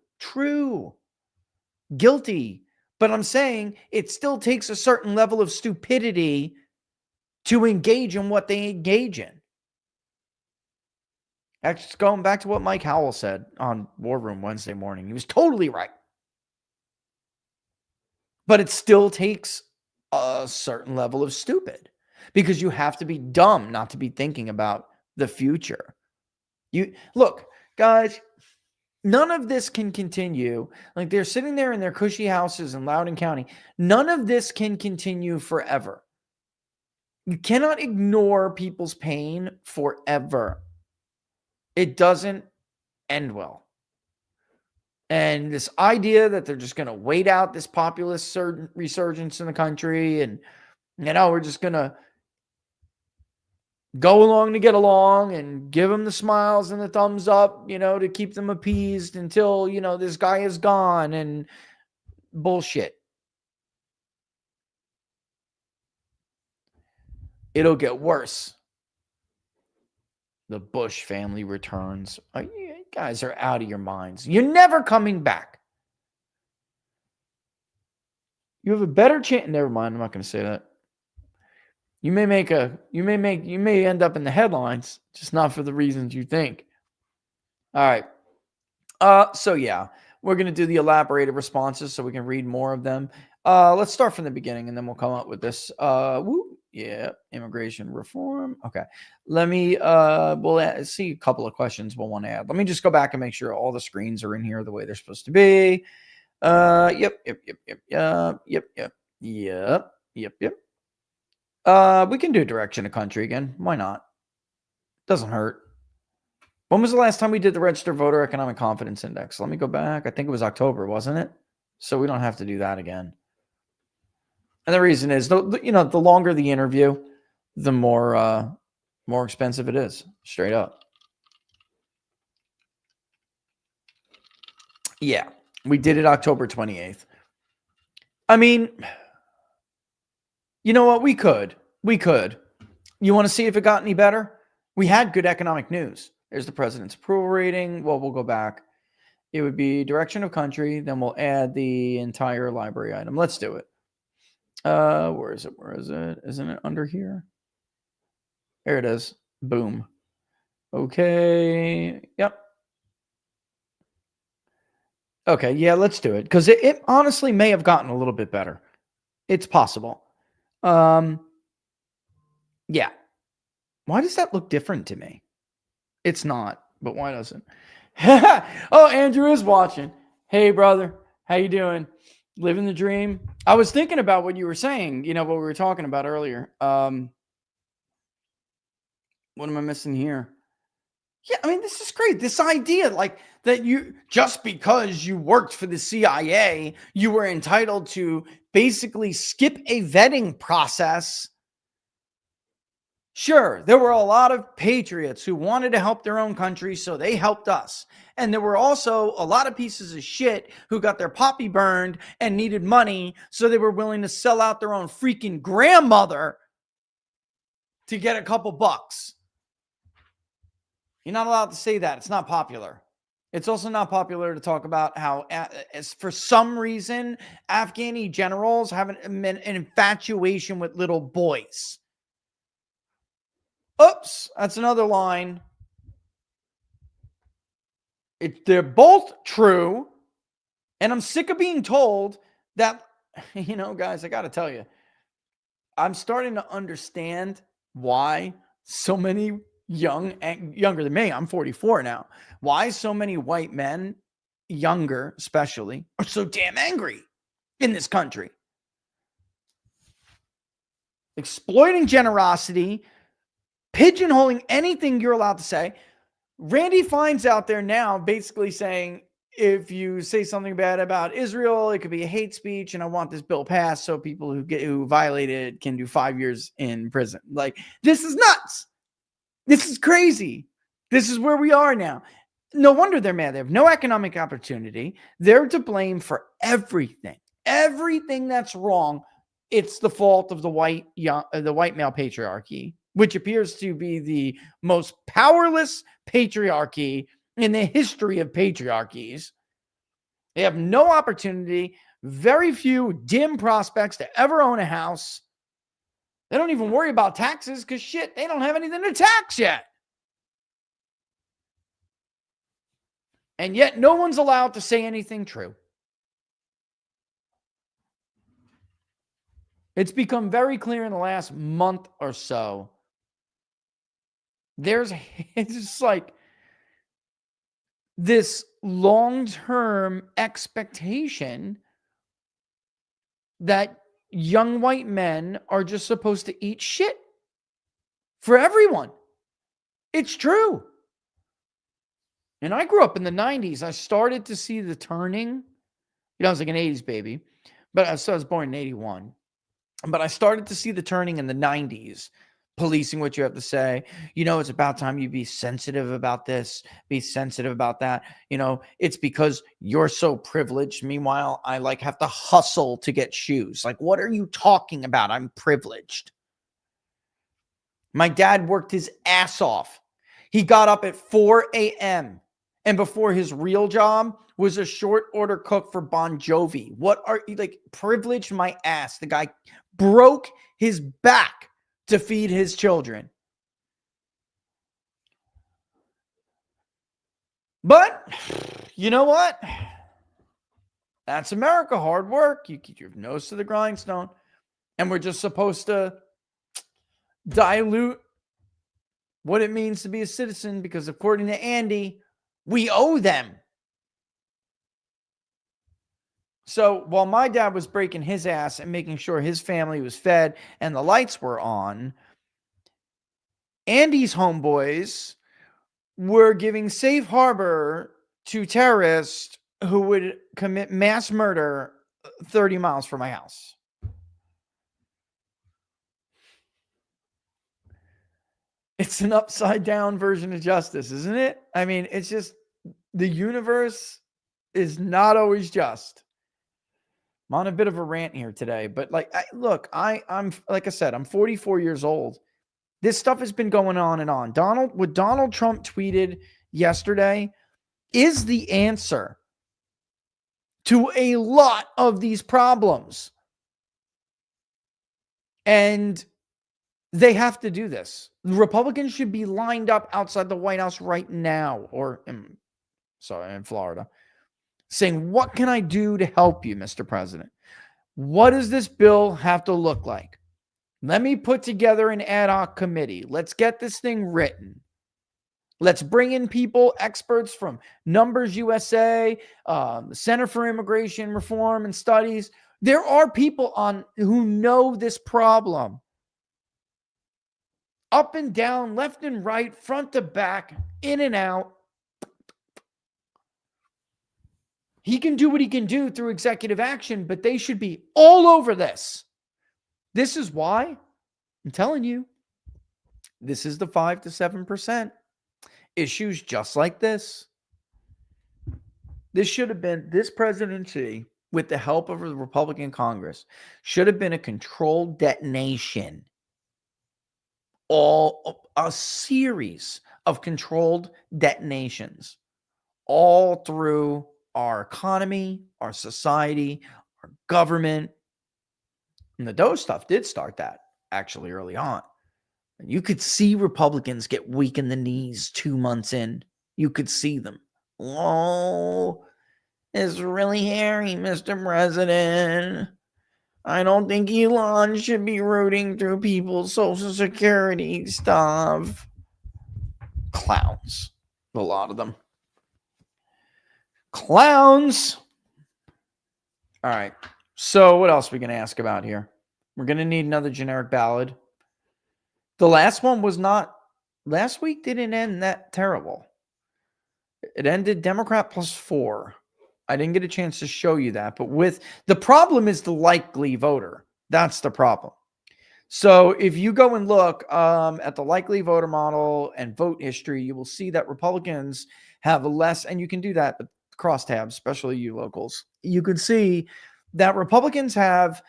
Guilty. But I'm saying it still takes a certain level of stupidity to engage in what they engage in. Actually, going back to what Mike Howell said on War Room Wednesday morning, he was totally right. But it still takes a certain level of stupid, because you have to be dumb not to be thinking about the future. You look, guys, none of this can continue. Like, they're sitting there in their cushy houses in Loudoun County. None of this can continue forever. You cannot ignore people's pain forever. It doesn't end well. And this idea that they're just going to wait out this populist resurgence in the country, and, you know, we're just going to go along to get along and give them the smiles and the thumbs up, you know, to keep them appeased until, you know, this guy is gone, and bullshit. It'll get worse. The Bush family returns. You guys are out of your minds. You're never coming back. You have a better chance. Never mind. I'm not going to say that. You may end up in the headlines, just not for the reasons you think. All right. So yeah, we're going to do the elaborated responses so we can read more of them. Let's start from the beginning, and then we'll come up with this. Yeah, immigration reform. Okay. Let me, we'll see a couple of questions we'll want to add. Let me just go back and make sure all the screens are in here the way they're supposed to be. Yep. We can do direction of country again. Why not? Doesn't hurt. When was the last time we did the registered voter economic confidence index? Let me go back. I think it was October, wasn't it? So we don't have to do that again. And the reason is, the longer the interview, the more expensive it is, straight up. Yeah, we did it October 28th. I mean, you know what? We could. You want to see if it got any better? We had good economic news. There's the president's approval rating. Well, we'll go back. It would be direction of country. Then we'll add the entire library item. Let's do it. Where is it? Where is it? Isn't it under here? There it is. Boom. Okay. Yep. Okay. Yeah, let's do it. Because it honestly may have gotten a little bit better. It's possible. Yeah. Why does that look different to me? It's not, but why doesn't? Oh, Andrew is watching. Hey, brother. How you doing? Living the dream. I was thinking about what you were saying, what we were talking about earlier. What am I missing here? Yeah, I mean, this is great. This idea, like, that you, just because you worked for the CIA, you were entitled to basically skip a vetting process. Sure, there were a lot of patriots who wanted to help their own country, so they helped us. And there were also a lot of pieces of shit who got their poppy burned and needed money, so they were willing to sell out their own freaking grandmother to get a couple bucks. You're not allowed to say that. It's not popular. It's also not popular to talk about how, for some reason, Afghani generals have an infatuation with little boys. Oops, that's another line. They're both true. And I'm sick of being told that, guys, I got to tell you, I'm starting to understand why so many younger than me, I'm 44 now, why so many white men, younger especially, are so damn angry in this country. Exploiting generosity, pigeonholing anything you're allowed to say. Randy Fine's out there now basically saying, if you say something bad about Israel, it could be a hate speech, and I want this bill passed so people who violate it can do 5 years in prison. Like, this is nuts. This is crazy. This is where we are now. No wonder they're mad. They have no economic opportunity. They're to blame for everything. Everything that's wrong, it's the fault of the white male patriarchy, which appears to be the most powerless patriarchy in the history of patriarchies. They have no opportunity, very few dim prospects to ever own a house. They don't even worry about taxes because shit, they don't have anything to tax yet. And yet no one's allowed to say anything true. It's become very clear in the last month or so. It's just like this long-term expectation that young white men are just supposed to eat shit for everyone. It's true. And I grew up in the 90s. I started to see the turning. I was like an 80s baby, but I was born in 81. But I started to see the turning in the 90s, policing what you have to say. It's about time you be sensitive about this, be sensitive about that. It's because you're so privileged. Meanwhile, I have to hustle to get shoes. Like, what are you talking about? I'm privileged. My dad worked his ass off. He got up at 4 a.m. And before his real job was a short order cook for Bon Jovi. What are you, privileged my ass? The guy broke his back to feed his children. But you know what? That's America. Hard work. You keep your nose to the grindstone. And we're just supposed to dilute what it means to be a citizen because according to Andy, we owe them. So while my dad was breaking his ass and making sure his family was fed and the lights were on, Andy's homeboys were giving safe harbor to terrorists who would commit mass murder 30 miles from my house. It's an upside down version of justice, isn't it? I mean, it's just the universe is not always just. I'm on a bit of a rant here today, but I'm like I said, I'm 44 years old. This stuff has been going on and on. What Donald Trump tweeted yesterday is the answer to a lot of these problems. And they have to do this. The Republicans should be lined up outside the White House right now, or in Florida, saying, what can I do to help you, Mr. President? What does this bill have to look like? Let me put together an ad hoc committee. Let's get this thing written. Let's bring in people, experts from Numbers USA, the Center for Immigration Reform and Studies. There are people on who know this problem. Up and down, left and right, front to back, in and out. He can do what he can do through executive action, but they should be all over this. This is why I'm telling you, this is the 5 to 7%. Issues just like this. This should have been, this presidency, with the help of the Republican Congress, should have been a controlled detonation. A series of controlled detonations all through our economy, our society, our government. And the Doe stuff did start that actually early on. And you could see Republicans get weak in the knees 2 months in. You could see them. Oh, it's really hairy, Mr. President. I don't think Elon should be rooting through people's Social Security stuff. Clowns. A lot of them. Clowns. All right. So what else are we going to ask about here? We're going to need another generic ballot. The last one was not, last week didn't end that terrible. It ended Democrat +4. I didn't get a chance to show you that, but with the problem is the likely voter. That's the problem. So if you go and look at the likely voter model and vote history, you will see that Republicans have less, and you can do that, but crosstabs, especially you locals. You can see that Republicans have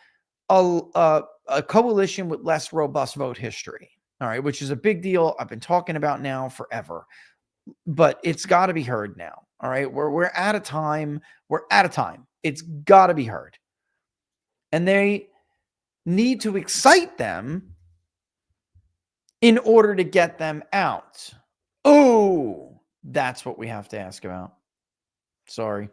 a coalition with less robust vote history. All right, which is a big deal. I've been talking about now forever, but it's got to be heard now. All right, we're out of time. We're out of time. It's got to be heard. And they need to excite them in order to get them out. Oh, that's what we have to ask about. Sorry.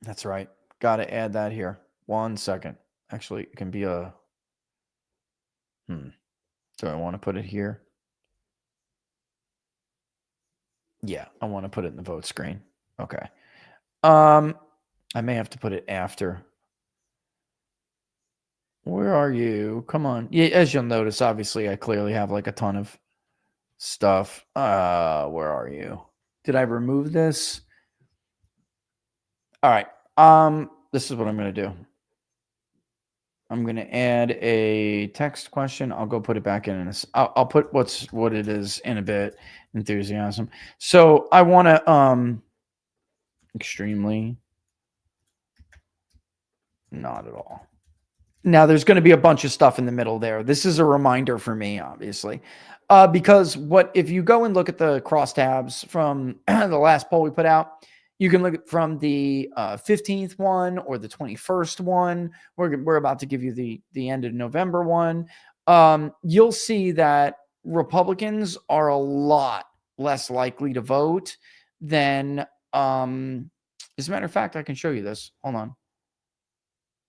That's right. Got to add that here. 1 second. Actually, it can be a... Do I want to put it here? Yeah, I want to put it in the vote screen. Okay. I may have to put it after. Where are you? Come on. Yeah, as you'll notice, obviously, I clearly have like a ton of stuff. Where are you? Did I remove this? All right. This is what I'm going to do. I'm going to add a text question. I'll go put it back in. I'll put what it is in a bit. Enthusiasm. So I want to extremely not at all. Now there's going to be a bunch of stuff in the middle there. This is a reminder for me, obviously, because if you go and look at the crosstabs from the last poll we put out, you can look at from the 15th one or the 21st one. We're about to give you the end of November one. You'll see that Republicans are a lot less likely to vote than, as a matter of fact, I can show you this. Hold on.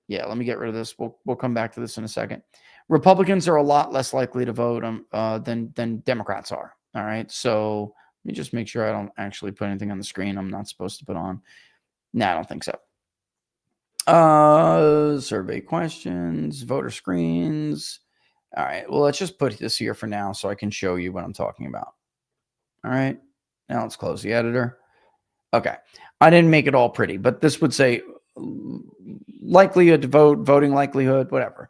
Yeah, let me get rid of this. We'll come back to this in a second. Republicans are a lot less likely to vote than Democrats are. All right. So let me just make sure I don't actually put anything on the screen I'm not supposed to put on. No, I don't think so. Survey questions, voter screens. All right. Well, let's just put this here for now so I can show you what I'm talking about. All right. Now let's close the editor. Okay. I didn't make it all pretty, but this would say likelihood to vote, voting likelihood, whatever.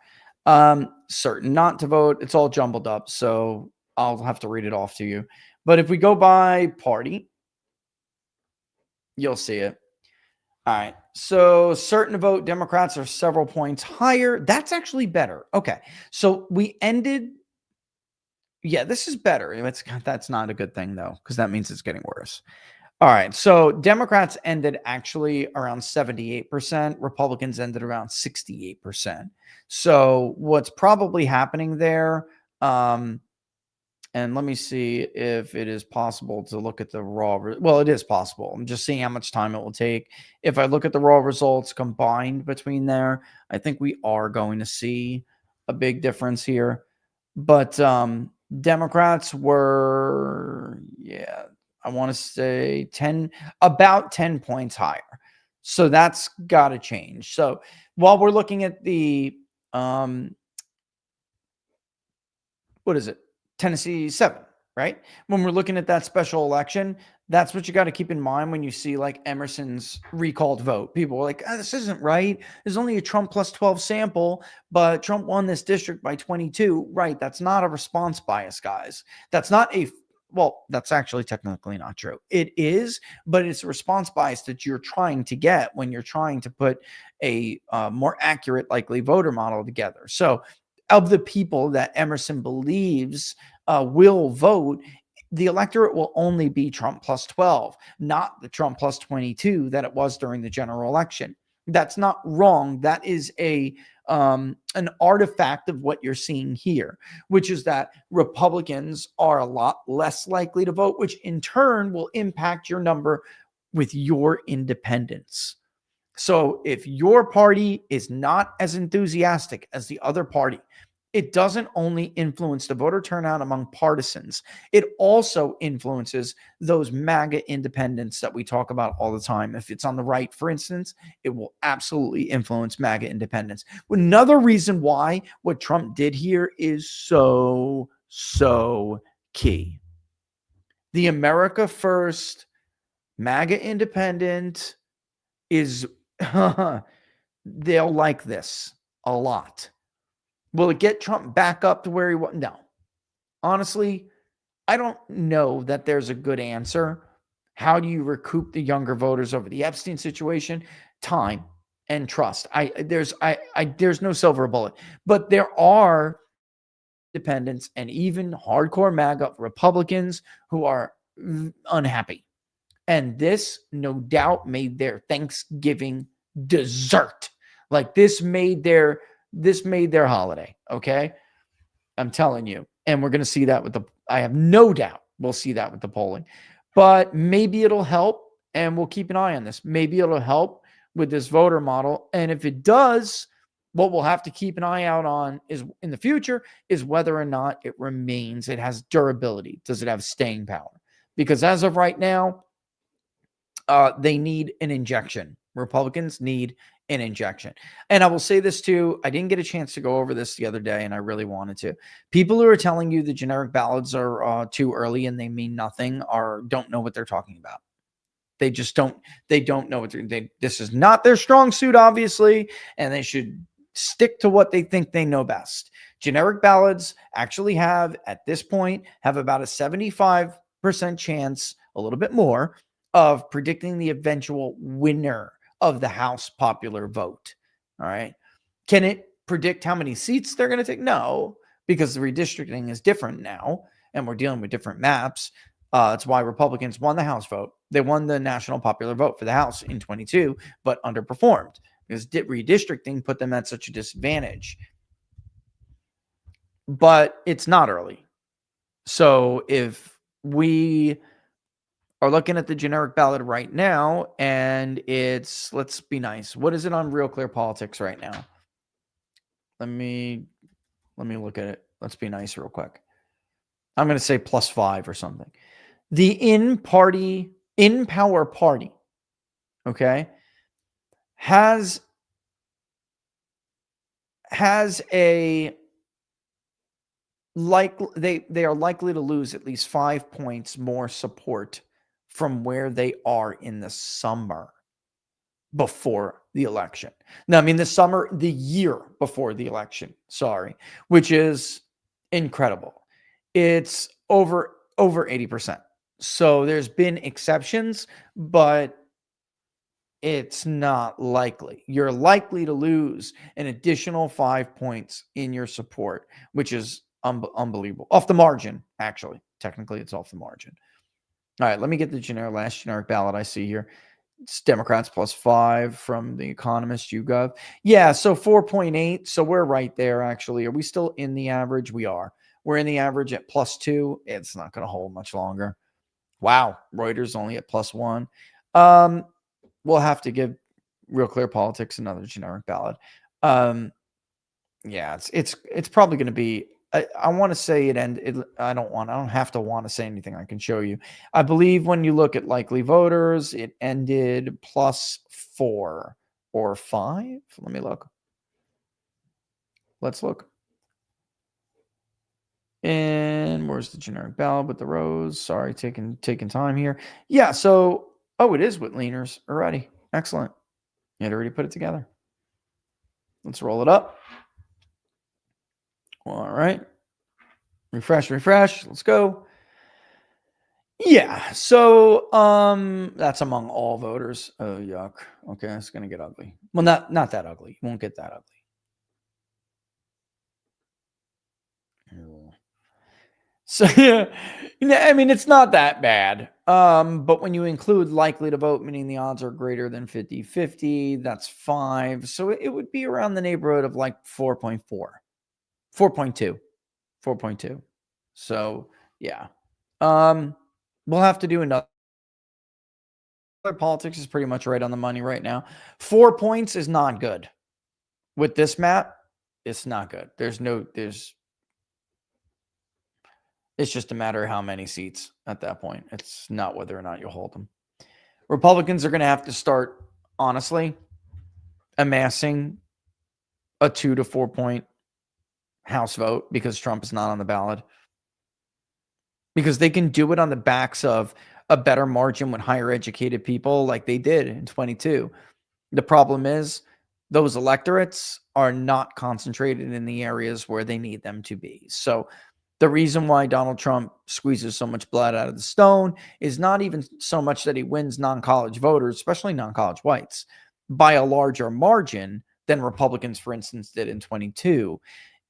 Certain not to vote. It's all jumbled up, so I'll have to read it off to you. But if we go by party, you'll see it. All right. So certain to vote Democrats are several points higher. That's actually better. Okay. So we ended. Yeah, this is better. That's not a good thing though, because that means it's getting worse. All right. So Democrats ended actually around 78%. Republicans ended around 68%. So what's probably happening there, and let me see if it is possible to look at the raw. Well, it is possible. I'm just seeing how much time it will take. If I look at the raw results combined between there, I think we are going to see a big difference here. But Democrats were, yeah, I want to say about 10 points higher. So that's got to change. So while we're looking at the, what is it? Tennessee 7, right? When we're looking at that special election, that's what you got to keep in mind when you see like Emerson's recalled vote. People are like, oh, this isn't right. There's only a Trump plus 12 sample, but Trump won this district by 22. Right. That's not a response bias, guys. That's not well, that's actually technically not true. It is, but it's a response bias that you're trying to get when you're trying to put a more accurate likely voter model together. So of the people that Emerson believes will vote, the electorate will only be Trump plus 12, not the Trump plus 22 that it was during the general election. That's not wrong. That is an artifact of what you're seeing here, which is that Republicans are a lot less likely to vote, which in turn will impact your number with your independents. So if your party is not as enthusiastic as the other party, it doesn't only influence the voter turnout among partisans, it also influences those MAGA independents that we talk about all the time. If it's on the right, for instance, it will absolutely influence MAGA independents. Another reason why what Trump did here is so key. The America First MAGA independent is they'll like this a lot. Will it get Trump back up to where he was? No. Honestly, I don't know that there's a good answer. How do you recoup the younger voters over the Epstein situation? Time and trust. There's no silver bullet, but there are independents and even hardcore MAGA Republicans who are unhappy. And this, no doubt, made their Thanksgiving dessert. Like this made their holiday. Okay. I'm telling you. And we're going to see that I have no doubt we'll see that with the polling. But maybe it'll help. And we'll keep an eye on this. Maybe it'll help with this voter model. And if it does, what we'll have to keep an eye out on is in the future is whether or not it has durability. Does it have staying power? Because as of right now, they need an injection. Republicans need an injection. And I will say this too. I didn't get a chance to go over this the other day, and I really wanted to. People who are telling you the generic ballots are too early and they mean nothing don't know what they're talking about. They just don't. They don't know what this is not their strong suit, obviously, and they should stick to what they think they know best. Generic ballots actually at this point, about a 75% chance, a little bit more, of predicting the eventual winner of the House popular vote. All right. Can it predict how many seats they're going to take? No, because the redistricting is different now and we're dealing with different maps. That's why Republicans won the House vote. They won the national popular vote for the House in 22, but underperformed because redistricting put them at such a disadvantage. But it's not early. So if we are looking at the generic ballot right now, and let's be nice. What is it on Real Clear Politics right now? Let me look at it. Let's be nice real quick. I'm going to say +5 or something. The in power party, okay, has a they are likely to lose at least 5 points more support from where they are in the summer before the election. Now, I mean, the year before the election, which is incredible. It's over 80%. So there's been exceptions, but It's not likely. You're likely to lose an additional 5 points in your support, which is unbelievable. Off the margin, actually. Technically, it's off the margin. All right, let me get the last generic ballot I see here. It's Democrats +5 from The Economist, YouGov. Yeah, so 4.8. So we're right there, actually. Are we still in the average? We are. We're in the average at +2. It's not going to hold much longer. Wow. Reuters only at +1. We'll have to give Real Clear Politics another generic ballot. Yeah, it's probably going to be. I want to say I don't have to say anything. I can show you. I believe when you look at likely voters, it ended +4 or 5. Let me look. Let's look. And where's the generic ballot with the rows? Sorry, taking time here. Yeah, so it is with leaners already. Excellent. You had already put it together. Let's roll it up. All right. Refresh. Let's go. Yeah. So that's among all voters. Oh, yuck. Okay, it's gonna get ugly. Well, not that ugly. It won't get that ugly. So yeah, I mean, it's not that bad. But when you include likely to vote, meaning the odds are greater than 50-50, that's 5. So it would be around the neighborhood of like 4.4, 4.2, 4.2. So yeah. We'll have to do another. Politics is pretty much right on the money right now. 4 points is not good. With this map, it's not good. It's just a matter of how many seats at that point. It's not whether or not you hold them. Republicans are going to have to start, honestly, amassing a 2 to 4 point House vote because Trump is not on the ballot. Because they can do it on the backs of a better margin with higher educated people like they did in 22. The problem is those electorates are not concentrated in the areas where they need them to be. So the reason why Donald Trump squeezes so much blood out of the stone is not even so much that he wins non-college voters, especially non-college whites, by a larger margin than Republicans, for instance, did in 22.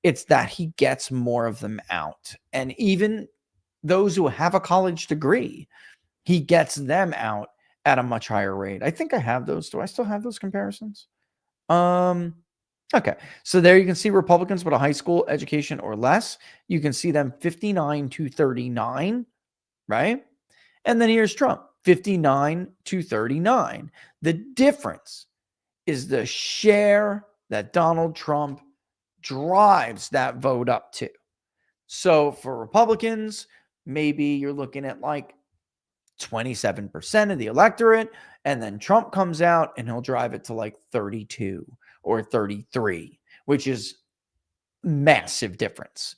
It's that he gets more of them out. And even those who have a college degree, he gets them out at a much higher rate. I think I have those. Do I still have those comparisons? Okay. So there you can see Republicans with a high school education or less. You can see them 59 to 39, right? And then here's Trump, 59 to 39. The difference is the share that Donald Trump drives that vote up to. So for Republicans, maybe you're looking at like 27% of the electorate, and then Trump comes out and he'll drive it to like 32 or 33, which is massive difference.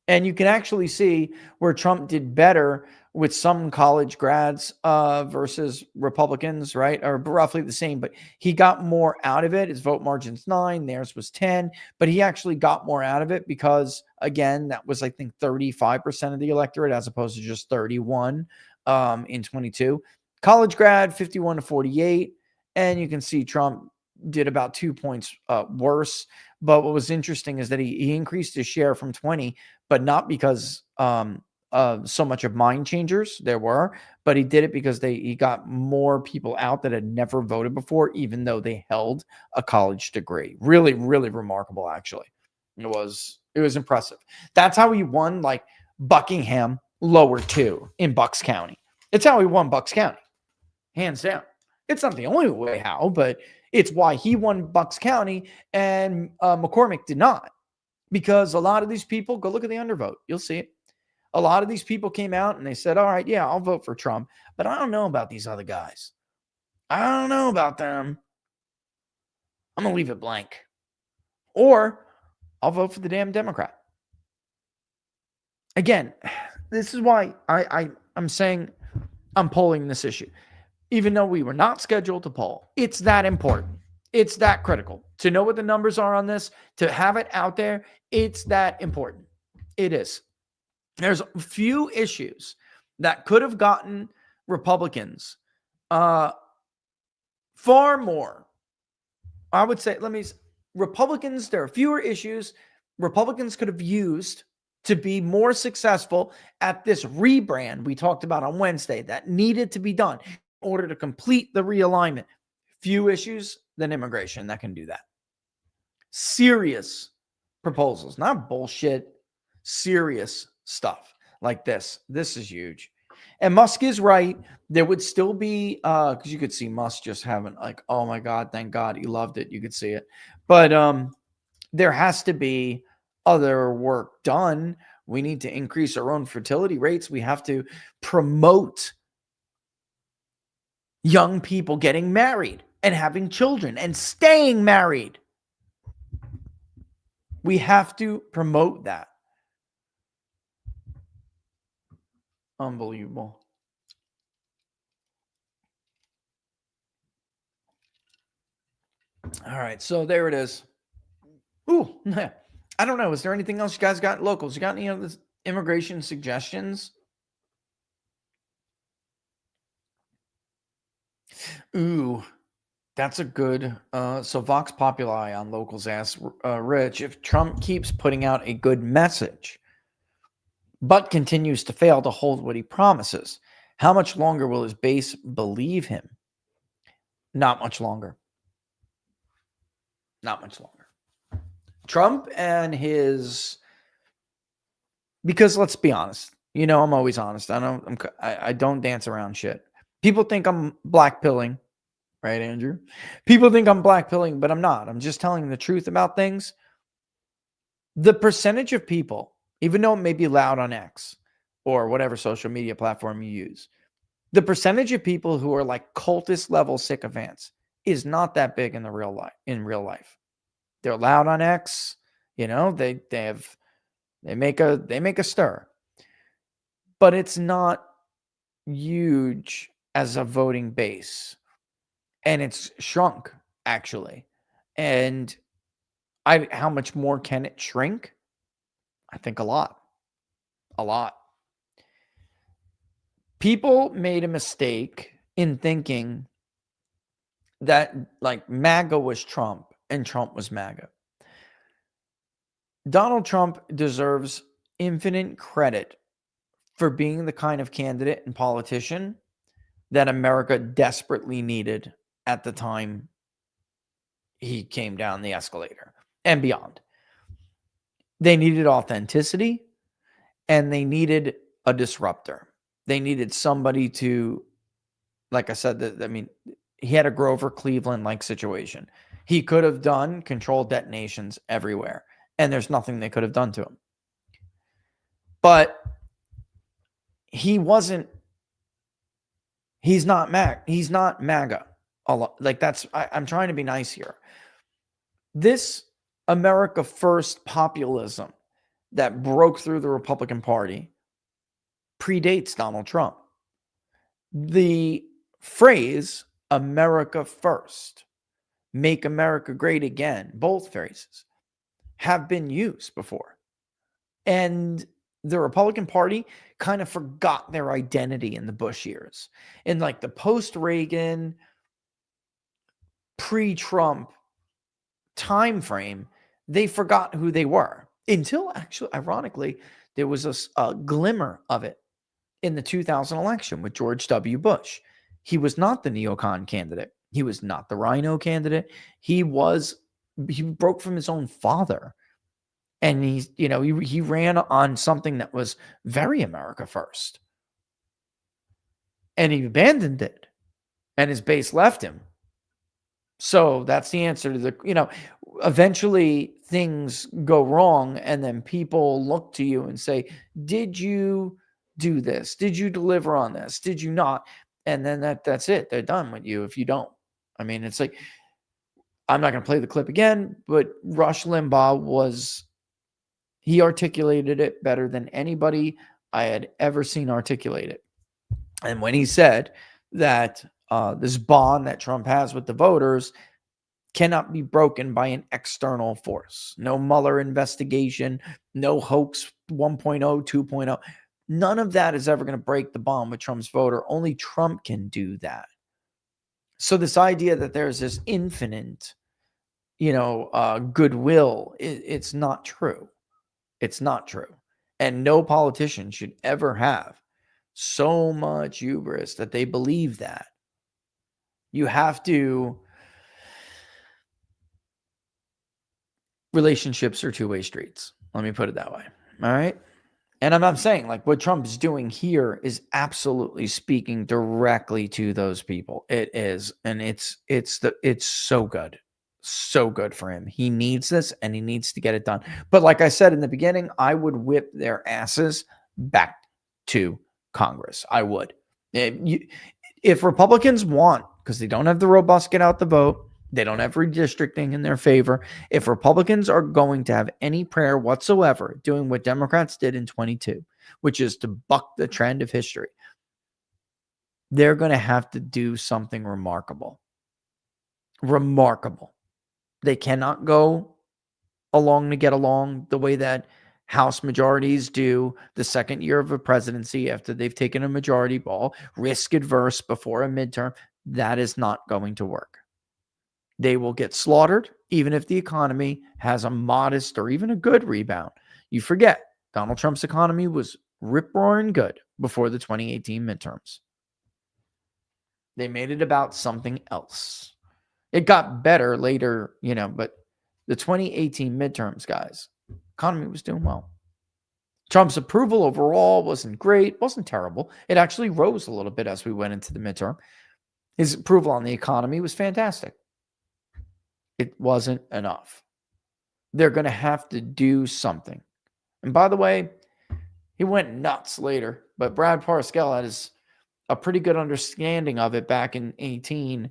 And you can actually see where Trump did better with some college grads versus Republicans, right? Or roughly the same, but he got more out of it. His vote margin's 9, theirs was 10, but he actually got more out of it because, again, that was, I think, 35% of the electorate as opposed to just 31 in 22. College grad, 51 to 48. And you can see Trump did about 2 points worse. But what was interesting is that he increased his share from 20, but not because so much of mind changers there were, but he did it because he got more people out that had never voted before, even though they held a college degree. Really, really remarkable, actually. It was impressive. That's how he won like Buckingham lower 2 in Bucks County. It's how he won Bucks County, hands down. It's not the only way how, but it's why he won Bucks County and McCormick did not. Because a lot of these people, go look at the undervote. You'll see it. A lot of these people came out and they said, all right, yeah, I'll vote for Trump, but I don't know about these other guys. I don't know about them. I'm going to leave it blank. Or I'll vote for the damn Democrat. Again, this is why I'm saying I'm polling this issue. Even though we were not scheduled to poll, it's that important. It's that critical to know what the numbers are on this, to have it out there. It's that important. It is. There's a few issues that could have gotten Republicans far more. I would say, Republicans, there are fewer issues Republicans could have used to be more successful at this rebrand we talked about on Wednesday that needed to be done in order to complete the realignment. Few issues than immigration that can do that. Serious proposals, not bullshit, serious stuff like this. This is huge. And Musk is right. There would still be, because you could see Musk just having like, oh my God, thank God he loved it. You could see it. But there has to be other work done. We need to increase our own fertility rates. We have to promote young people getting married and having children and staying married. We have to promote that. Unbelievable. All right, so there it is. Ooh, I don't know. Is there anything else you guys got? Locals, you got any other immigration suggestions? Ooh, that's a good. So Vox Populi on Locals asks, Rich, if Trump keeps putting out a good message, but continues to fail to hold what he promises, how much longer will his base believe him? Not much longer. Not much longer. Trump and his, because let's be honest, you know, I'm always honest. I don't dance around shit. People think I'm blackpilling, right, Andrew? People think I'm blackpilling, but I'm not. I'm just telling the truth about things. The percentage of people, even though it may be loud on X or whatever social media platform you use, the percentage of people who are like cultist level sycophants is not that big in the real life. In real life, they're loud on X. You know, they make a stir, but it's not huge as a voting base, and it's shrunk actually. And how much more can it shrink? I think a lot. People made a mistake in thinking that like MAGA was Trump and Trump was MAGA. Donald Trump deserves infinite credit for being the kind of candidate and politician that America desperately needed at the time he came down the escalator and beyond. They needed authenticity and they needed a disruptor. They needed somebody to, like I said, he had a Grover Cleveland-like situation. He could have done controlled detonations everywhere, and there's nothing they could have done to him. But he's not MAGA. Like I'm trying to be nice here. This America First populism that broke through the Republican Party predates Donald Trump. The phrase America First, make America great again, both phrases have been used before. And the Republican Party kind of forgot their identity in the Bush years. In like the post-Reagan, pre-Trump time frame, they forgot who they were. Until actually, ironically, there was a glimmer of it in the 2000 election with George W. Bush. He was not the neocon candidate. He was not the rhino candidate. He broke from his own father. And he ran on something that was very America First. And he abandoned it. And his base left him. So that's the answer to eventually things go wrong. And then people look to you and say, did you do this? Did you deliver on this? Did you not? And then that's it. They're done with you if you don't. I mean, it's like, I'm not going to play the clip again, but Rush Limbaugh he articulated it better than anybody I had ever seen articulate it. And when he said that this bond that Trump has with the voters cannot be broken by an external force, no Mueller investigation, no hoax 1.0, 2.0, none of that is ever going to break the bond with Trump's voter. Only Trump can do that. So this idea that there's this infinite, goodwill, it's not true. It's not true. And no politician should ever have so much hubris that they believe that. You have to, relationships are two-way streets. Let me put it that way. All right. And I'm not saying like what Trump is doing here is absolutely speaking directly to those people. It is. And it's so good. So good for him. He needs this and he needs to get it done. But like I said in the beginning, I would whip their asses back to Congress. I would. If Republicans want, because they don't have the robust get out the vote, they don't have redistricting in their favor. If Republicans are going to have any prayer whatsoever doing what Democrats did in 22, which is to buck the trend of history, they're going to have to do something remarkable. Remarkable. They cannot go along to get along the way that House majorities do the second year of a presidency after they've taken a majority ball, risk adverse before a midterm. That is not going to work. They will get slaughtered, even if the economy has a modest or even a good rebound. You forget, Donald Trump's economy was rip-roaring good before the 2018 midterms. They made it about something else. It got better later, but the 2018 midterms, guys, economy was doing well. Trump's approval overall wasn't great, wasn't terrible. It actually rose a little bit as we went into the midterm. His approval on the economy was fantastic. It wasn't enough. They're going to have to do something. And by the way, he went nuts later, but Brad Parscale had a pretty good understanding of it back in 18,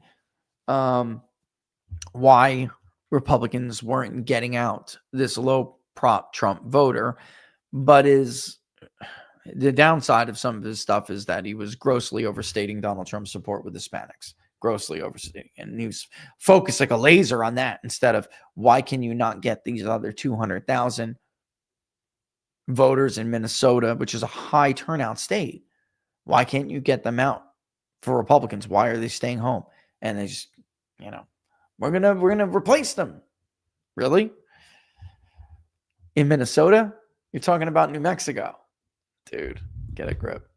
why Republicans weren't getting out this low prop Trump voter, but the downside of some of his stuff is that he was grossly overstating Donald Trump's support with Hispanics. Grossly overstating. And he was focused like a laser on that instead of why can you not get these other 200,000 voters in Minnesota, which is a high turnout state. Why can't you get them out for Republicans? Why are they staying home? And they just, we're gonna replace them. Really? In Minnesota? You're talking about New Mexico. Dude, get a grip.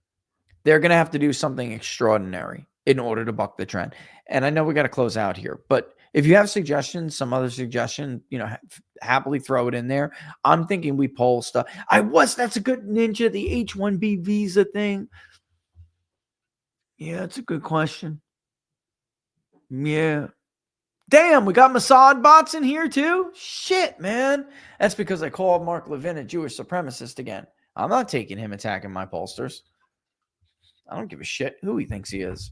They're gonna have to do something extraordinary in order to buck the trend. And I know we got to close out here, but if you have suggestions, some other suggestion, happily throw it in there. I'm thinking we poll stuff. That's a good ninja, the H-1B visa thing. Yeah, that's a good question. Yeah. Damn, we got Mossad bots in here too? Shit, man. That's because I called Mark Levin a Jewish supremacist again. I'm not taking him attacking my pollsters. I don't give a shit who he thinks he is.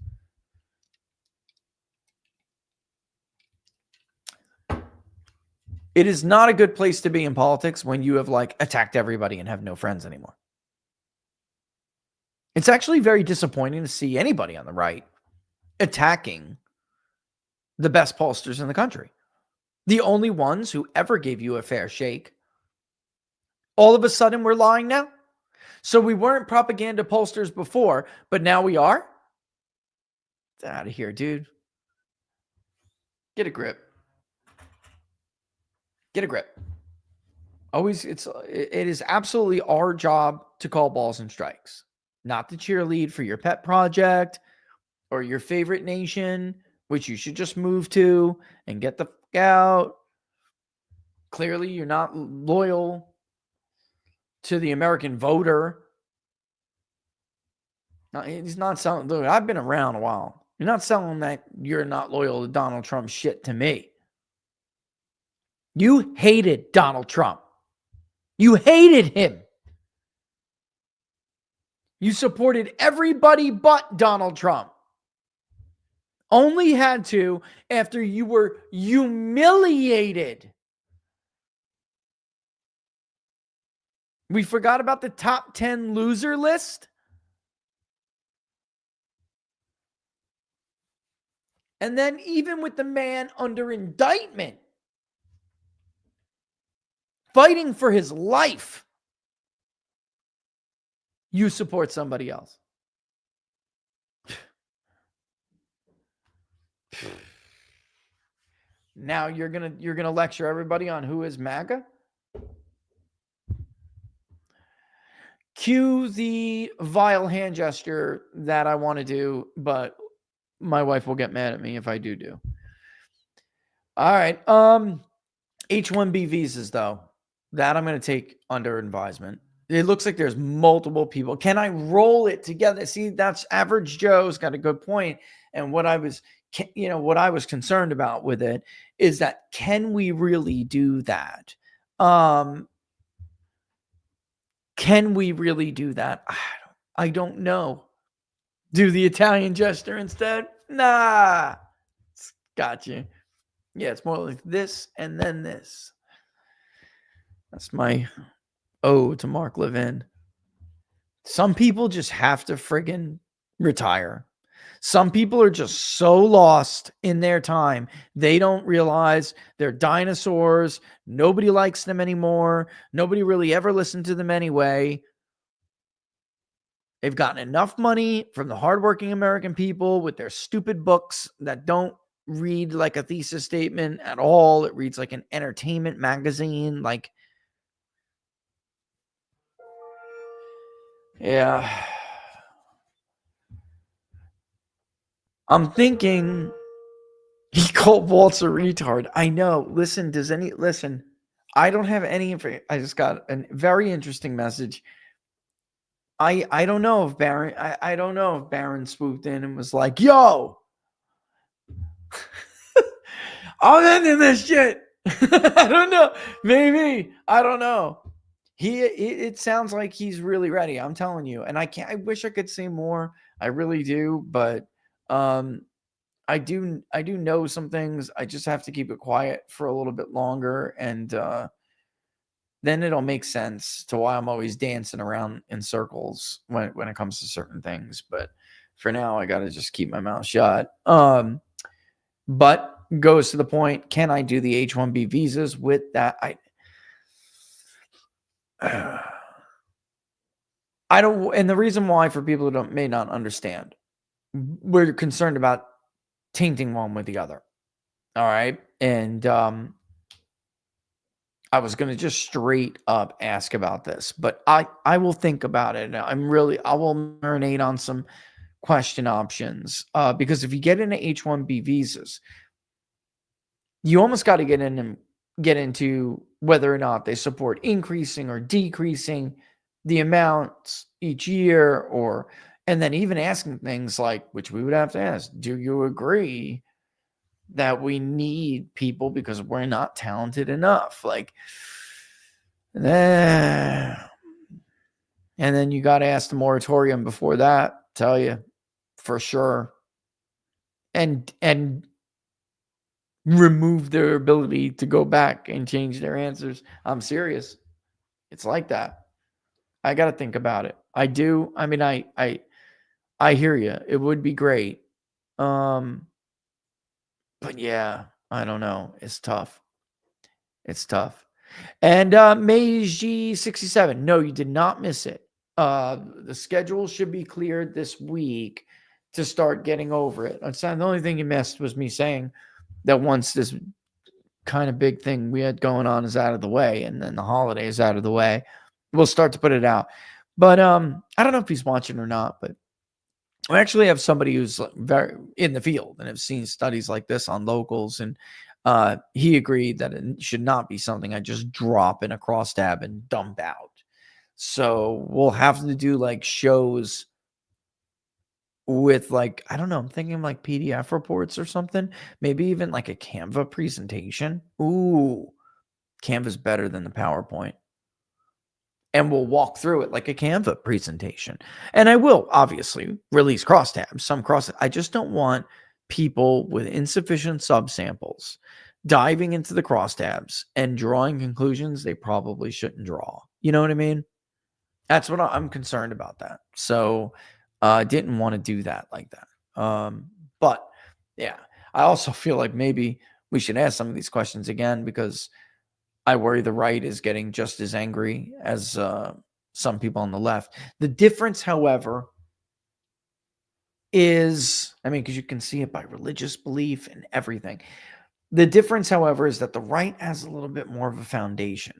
It is not a good place to be in politics when you have attacked everybody and have no friends anymore. It's actually very disappointing to see anybody on the right attacking the best pollsters in the country. The only ones who ever gave you a fair shake. All of a sudden we're lying now. So we weren't propaganda pollsters before, but now we are? Get out of here, dude. Get a grip. Get a grip. It is absolutely our job to call balls and strikes, not to cheerlead for your pet project or your favorite nation, which you should just move to and get the fuck out. Clearly, you're not loyal to the American voter. No, he's not selling. Look, I've been around a while. You're not selling that you're not loyal to Donald Trump shit to me. You hated Donald Trump. You hated him. You supported everybody but Donald Trump. Only had to after you were humiliated. We forgot about the top 10 loser list. And then even with the man under indictment, fighting for his life, you support somebody else. Now you're gonna lecture everybody on who is MAGA? Cue the vile hand gesture that I want to do, but my wife will get mad at me if I do. All right. H-1B visas, though, that I'm going to take under advisement. It looks like there's multiple people. Can I roll it together? See, that's Average Joe's got a good point. And what I was concerned about with it is that, can we really do that? Can we really do that? I don't know. Do the Italian gesture instead? Nah. Got you. Yeah, it's more like this and then this. That's my ode to Mark Levin. Some people just have to friggin' retire. Some people are just so lost in their time. They don't realize they're dinosaurs. Nobody likes them anymore. Nobody really ever listened to them anyway. They've gotten enough money from the hardworking American people with their stupid books that don't read like a thesis statement at all. It reads like an entertainment magazine. Like, yeah. I'm thinking he called Waltz a retard. I know. Listen, I don't have any information. I just got a very interesting message. I don't know if Barron, I don't know if Barron swooped in and was like, yo, I'm ending this shit. I don't know. Maybe. I don't know. It sounds like he's really ready. I'm telling you. And I wish I could say more. I really do, but I do know some things. I just have to keep it quiet for a little bit longer, and then it'll make sense to why I'm always dancing around in circles when it comes to certain things. But for now, I got to just keep my mouth shut. But goes to the point, can I do the H-1B visas with that? I don't, and the reason why, for people who may not understand, we're concerned about tainting one with the other. All right. And I was going to just straight up ask about this, but I will think about it. I will marinate on some question options, because if you get into H-1B visas, you almost got to get into whether or not they support increasing or decreasing the amounts each year, and then even asking things like, which we would have to ask, do you agree that we need people because we're not talented enough? Like, and then you got to ask the moratorium before that, tell you for sure, and remove their ability to go back and change their answers. I'm serious. It's like that. I got to think about it. I do. I mean, I hear you. It would be great. But yeah, I don't know. It's tough. It's tough. And Meiji 67. No, you did not miss it. The schedule should be cleared this week to start getting over it. The only thing you missed was me saying that once this kind of big thing we had going on is out of the way, and then the holiday is out of the way, we'll start to put it out. But I don't know if he's watching or not, but I actually have somebody who's very in the field and have seen studies like this on locals, and he agreed that it should not be something I just drop in a crosstab and dump out. So we'll have to do like shows with, like, I don't know, I'm thinking like PDF reports or something, maybe even like a Canva presentation. Ooh, Canva's better than the PowerPoint. And we'll walk through it like a Canva presentation. And I will obviously release crosstabs, I just don't want people with insufficient subsamples diving into the crosstabs and drawing conclusions they probably shouldn't draw. You know what I mean? That's what I'm concerned about that. So didn't want to do that like that. But yeah, I also feel like maybe we should ask some of these questions again, because I worry the right is getting just as angry as some people on the left. The difference, however, is, I mean, because you can see it by religious belief and everything. The difference, however, is that the right has a little bit more of a foundation,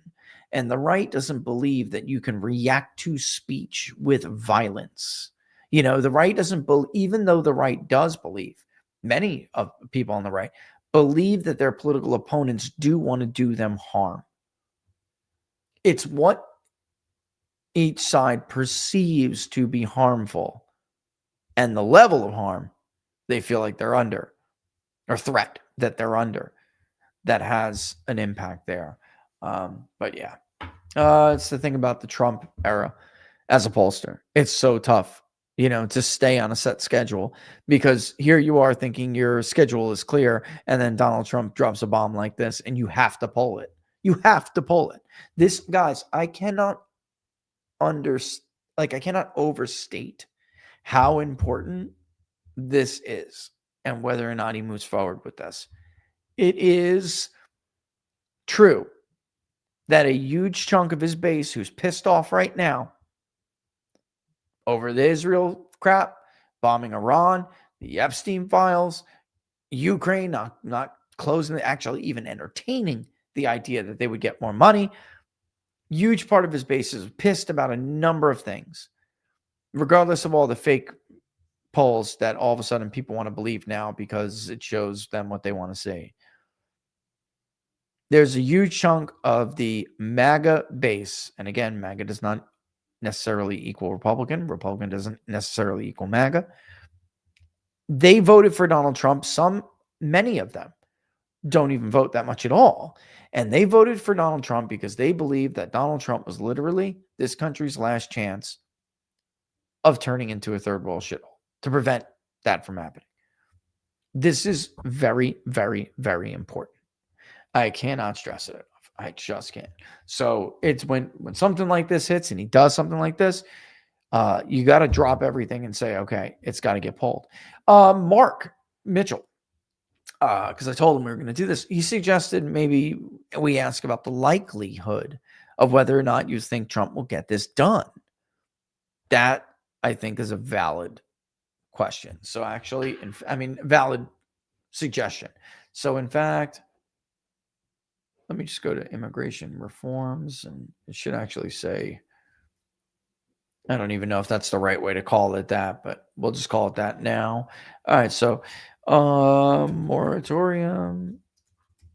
and the right doesn't believe that you can react to speech with violence. You know, the right doesn't believe, even though the right does believe, many of people on the right believe that their political opponents do want to do them harm. It's what each side perceives to be harmful and the level of harm they feel like they're under, or threat that they're under, that has an impact there. But yeah, it's the thing about the Trump era as a pollster. It's so tough, you know, to stay on a set schedule, because here you are thinking your schedule is clear, and then Donald Trump drops a bomb like this, and you have to pull it. You have to pull it. This, guys, I cannot I cannot overstate how important this is and whether or not he moves forward with this. It is true that a huge chunk of his base who's pissed off right now over the Israel crap, bombing Iran, the Epstein files, Ukraine not closing, actually even entertaining the idea that they would get more money. Huge part of his base is pissed about a number of things, regardless of all the fake polls that all of a sudden people want to believe now because it shows them what they want to see. There's a huge chunk of the MAGA base, and again, MAGA does not necessarily equal Republican. Republican doesn't necessarily equal MAGA. They voted for Donald Trump. Many of them don't even vote that much at all. And they voted for Donald Trump because they believe that Donald Trump was literally this country's last chance of turning into a third world shithole, to prevent that from happening. This is very, very, very important. I cannot stress it enough. I just can't. So it's when something like this hits and he does something like this, you got to drop everything and say, okay, it's got to get pulled. Mark Mitchell, because I told him we were going to do this, he suggested maybe we ask about the likelihood of whether or not you think Trump will get this done. That, I think, is a valid question. So actually, valid suggestion. So in fact, let me just go to immigration reforms, and it should actually say, I don't even know if that's the right way to call it that, but we'll just call it that now. All right, so moratorium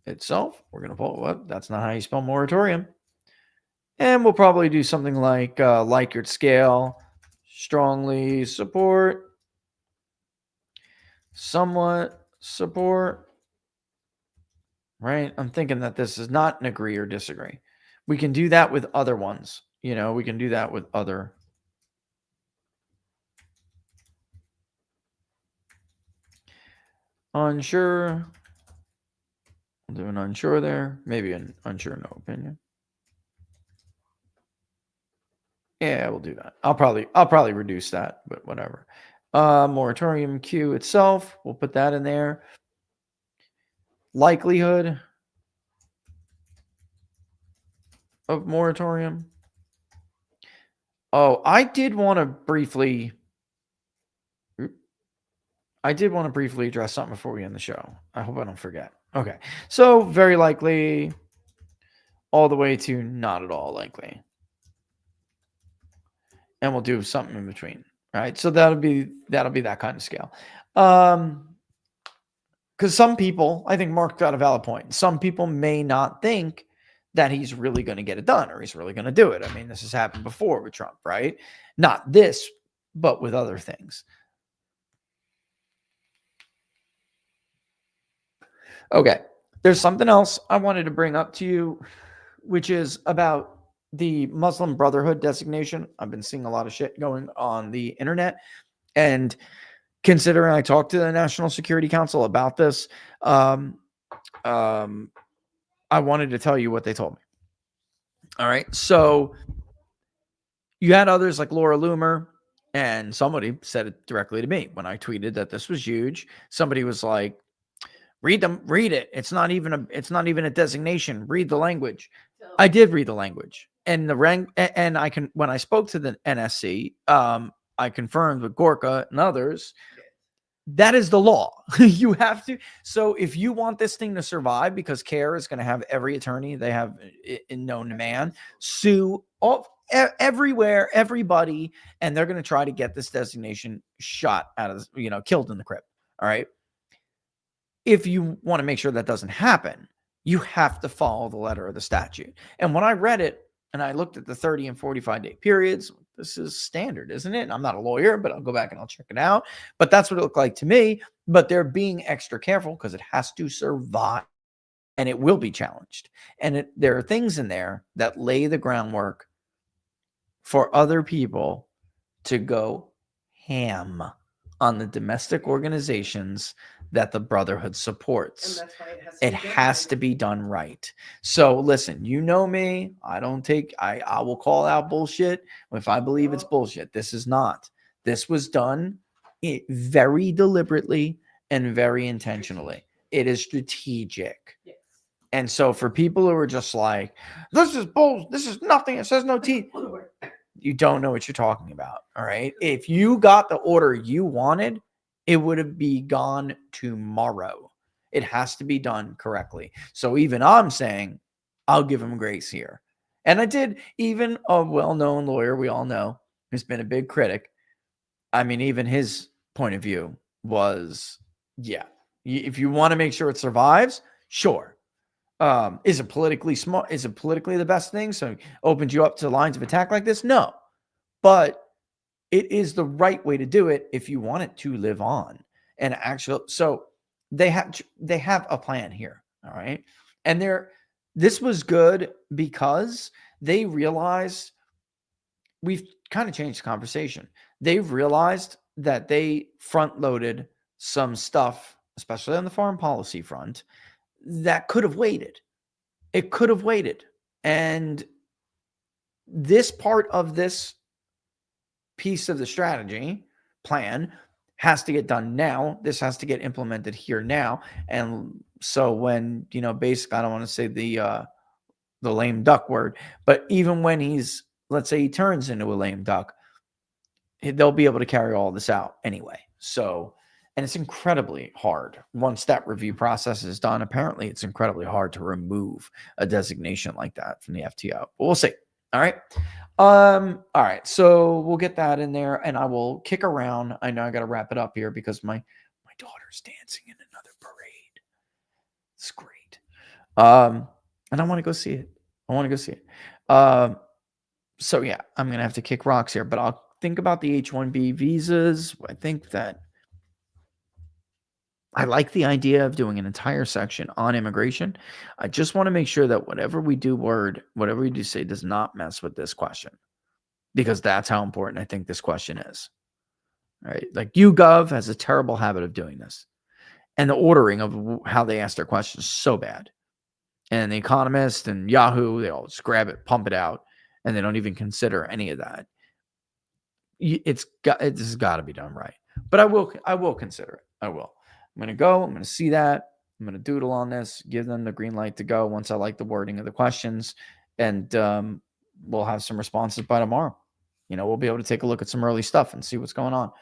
itself, we're going to pull what? That's not how you spell moratorium. And we'll probably do something like Likert scale, strongly support, somewhat support, right? I'm thinking that this is not an agree or disagree. We can do that with other ones. You know, we can do that with other. Unsure. We'll do an unsure there. Maybe an unsure, no opinion. Yeah, we'll do that. I'll probably reduce that, but whatever. Moratorium Q itself, we'll put that in there. Likelihood of moratorium. Oh, I did want to briefly address something before we end the show. I hope I don't forget. Okay. So very likely all the way to not at all likely. And we'll do something in between. Right. So that'll be that kind of scale. Because some people, I think Mark got a valid point. Some people may not think that he's really going to get it done or he's really going to do it. I mean, this has happened before with Trump, right? Not this, but with other things. Okay. There's something else I wanted to bring up to you, which is about the Muslim Brotherhood designation. I've been seeing a lot of shit going on the internet, and considering I talked to the National Security Council about this, I wanted to tell you what they told me. All right. So you had others like Laura Loomer, and somebody said it directly to me when I tweeted that this was huge. Somebody was like, read it. It's not even a designation. Read the language. I did read the language, and and when I spoke to the NSC, I confirmed with Gorka and others That is the law. You have to. So if you want this thing to survive, because CARE is going to have every attorney they have in known to man sue everywhere, everybody, and they're going to try to get this designation shot out of, killed in the crib. All right. If you want to make sure that doesn't happen, you have to follow the letter of the statute. And when I read it and I looked at the 30 and 45 day periods, this is standard, isn't it? I'm not a lawyer, but I'll go back and I'll check it out. But that's what it looked like to me. But they're being extra careful because it has to survive and it will be challenged. And there are things in there that lay the groundwork for other people to go ham on the domestic organizations that the Brotherhood supports. And that's why it has to be done right. So listen, you know me, I will call out bullshit if I believe it's bullshit. This is not. This was done very deliberately and very intentionally. It is strategic. Yes. And so for people who are just like, this is bull, this is nothing, it says no teeth, you don't know what you're talking about. All right. If you got the order you wanted, it would be gone tomorrow. It has to be done correctly. So even I'm saying, I'll give him grace here. And I did, even a well-known lawyer we all know, who's been a big critic. I mean, even his point of view was, yeah, if you want to make sure it survives, sure. Is it politically smart? Is it politically the best thing? So it opens you up to lines of attack like this? No. But it is the right way to do it if you want it to live on. And actually, so they have a plan here. All right. And this was good because they realized we've kind of changed the conversation. They've realized that they front loaded some stuff, especially on the foreign policy front, that could have waited. It could have waited. And this part of this piece of the strategy plan has to get done now. This has to get implemented here now. And so when, basically, I don't want to say the lame duck word, but even when let's say he turns into a lame duck, they'll be able to carry all this out anyway. So, and it's incredibly hard. Once that review process is done, apparently it's incredibly hard to remove a designation like that from the FTO. But we'll see. All right. All right. So we'll get that in there and I will kick around. I know I got to wrap it up here because my daughter's dancing in another parade. It's great. And I want to go see it. So yeah, I'm going to have to kick rocks here, but I'll think about the H-1B visas. I think that I like the idea of doing an entire section on immigration. I just want to make sure that whatever we do say does not mess with this question, because that's how important I think this question is. Right? Like YouGov has a terrible habit of doing this, and the ordering of how they ask their questions is so bad. And The Economist and Yahoo, they all just grab it, pump it out, and they don't even consider any of that. This has got to be done right. But I will consider it. I will. I'm going to go. I'm going to see that. I'm going to doodle on this, give them the green light to go once I like the wording of the questions. And we'll have some responses by tomorrow. We'll be able to take a look at some early stuff and see what's going on.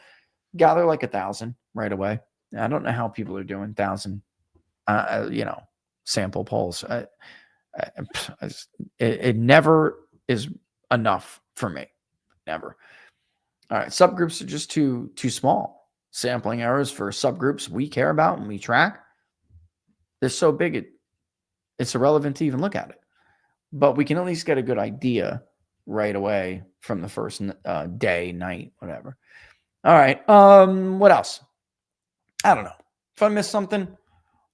Gather like 1,000 right away. I don't know how people are doing 1,000, sample polls. It never is enough for me. Never. All right. Subgroups are just too small. Sampling errors for subgroups we care about and we track, they're so big it's irrelevant to even look at it. But we can at least get a good idea right away from the first day, night, whatever. All right. What else? I don't know. If I missed something,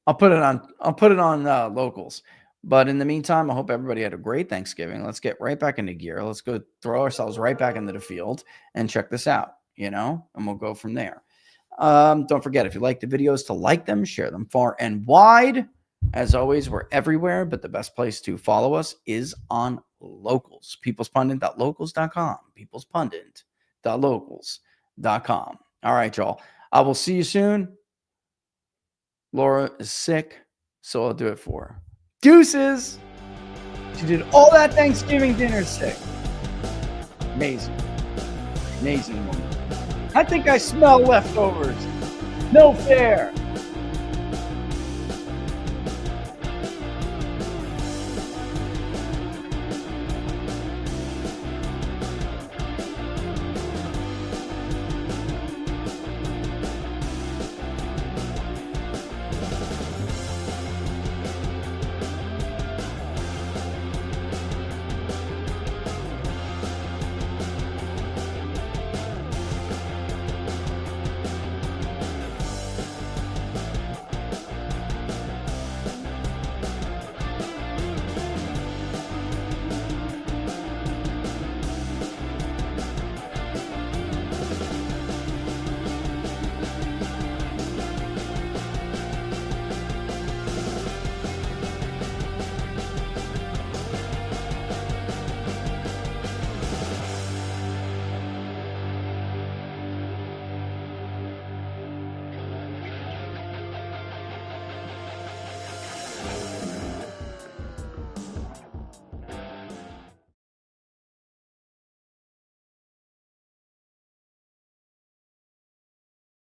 I'll put it on locals. But in the meantime, I hope everybody had a great Thanksgiving. Let's get right back into gear. Let's go throw ourselves right back into the field and check this out, and we'll go from there. Don't forget, if you like the videos, to like them, share them far and wide. As always, we're everywhere, but the best place to follow us is on Locals. peoplespundit.locals.com. peoplespundit.locals.com. All right, y'all. I will see you soon. Laura is sick, so I'll do it for her. Deuces! She did all that Thanksgiving dinner sick. Amazing. Amazing woman. I think I smell leftovers. No fair.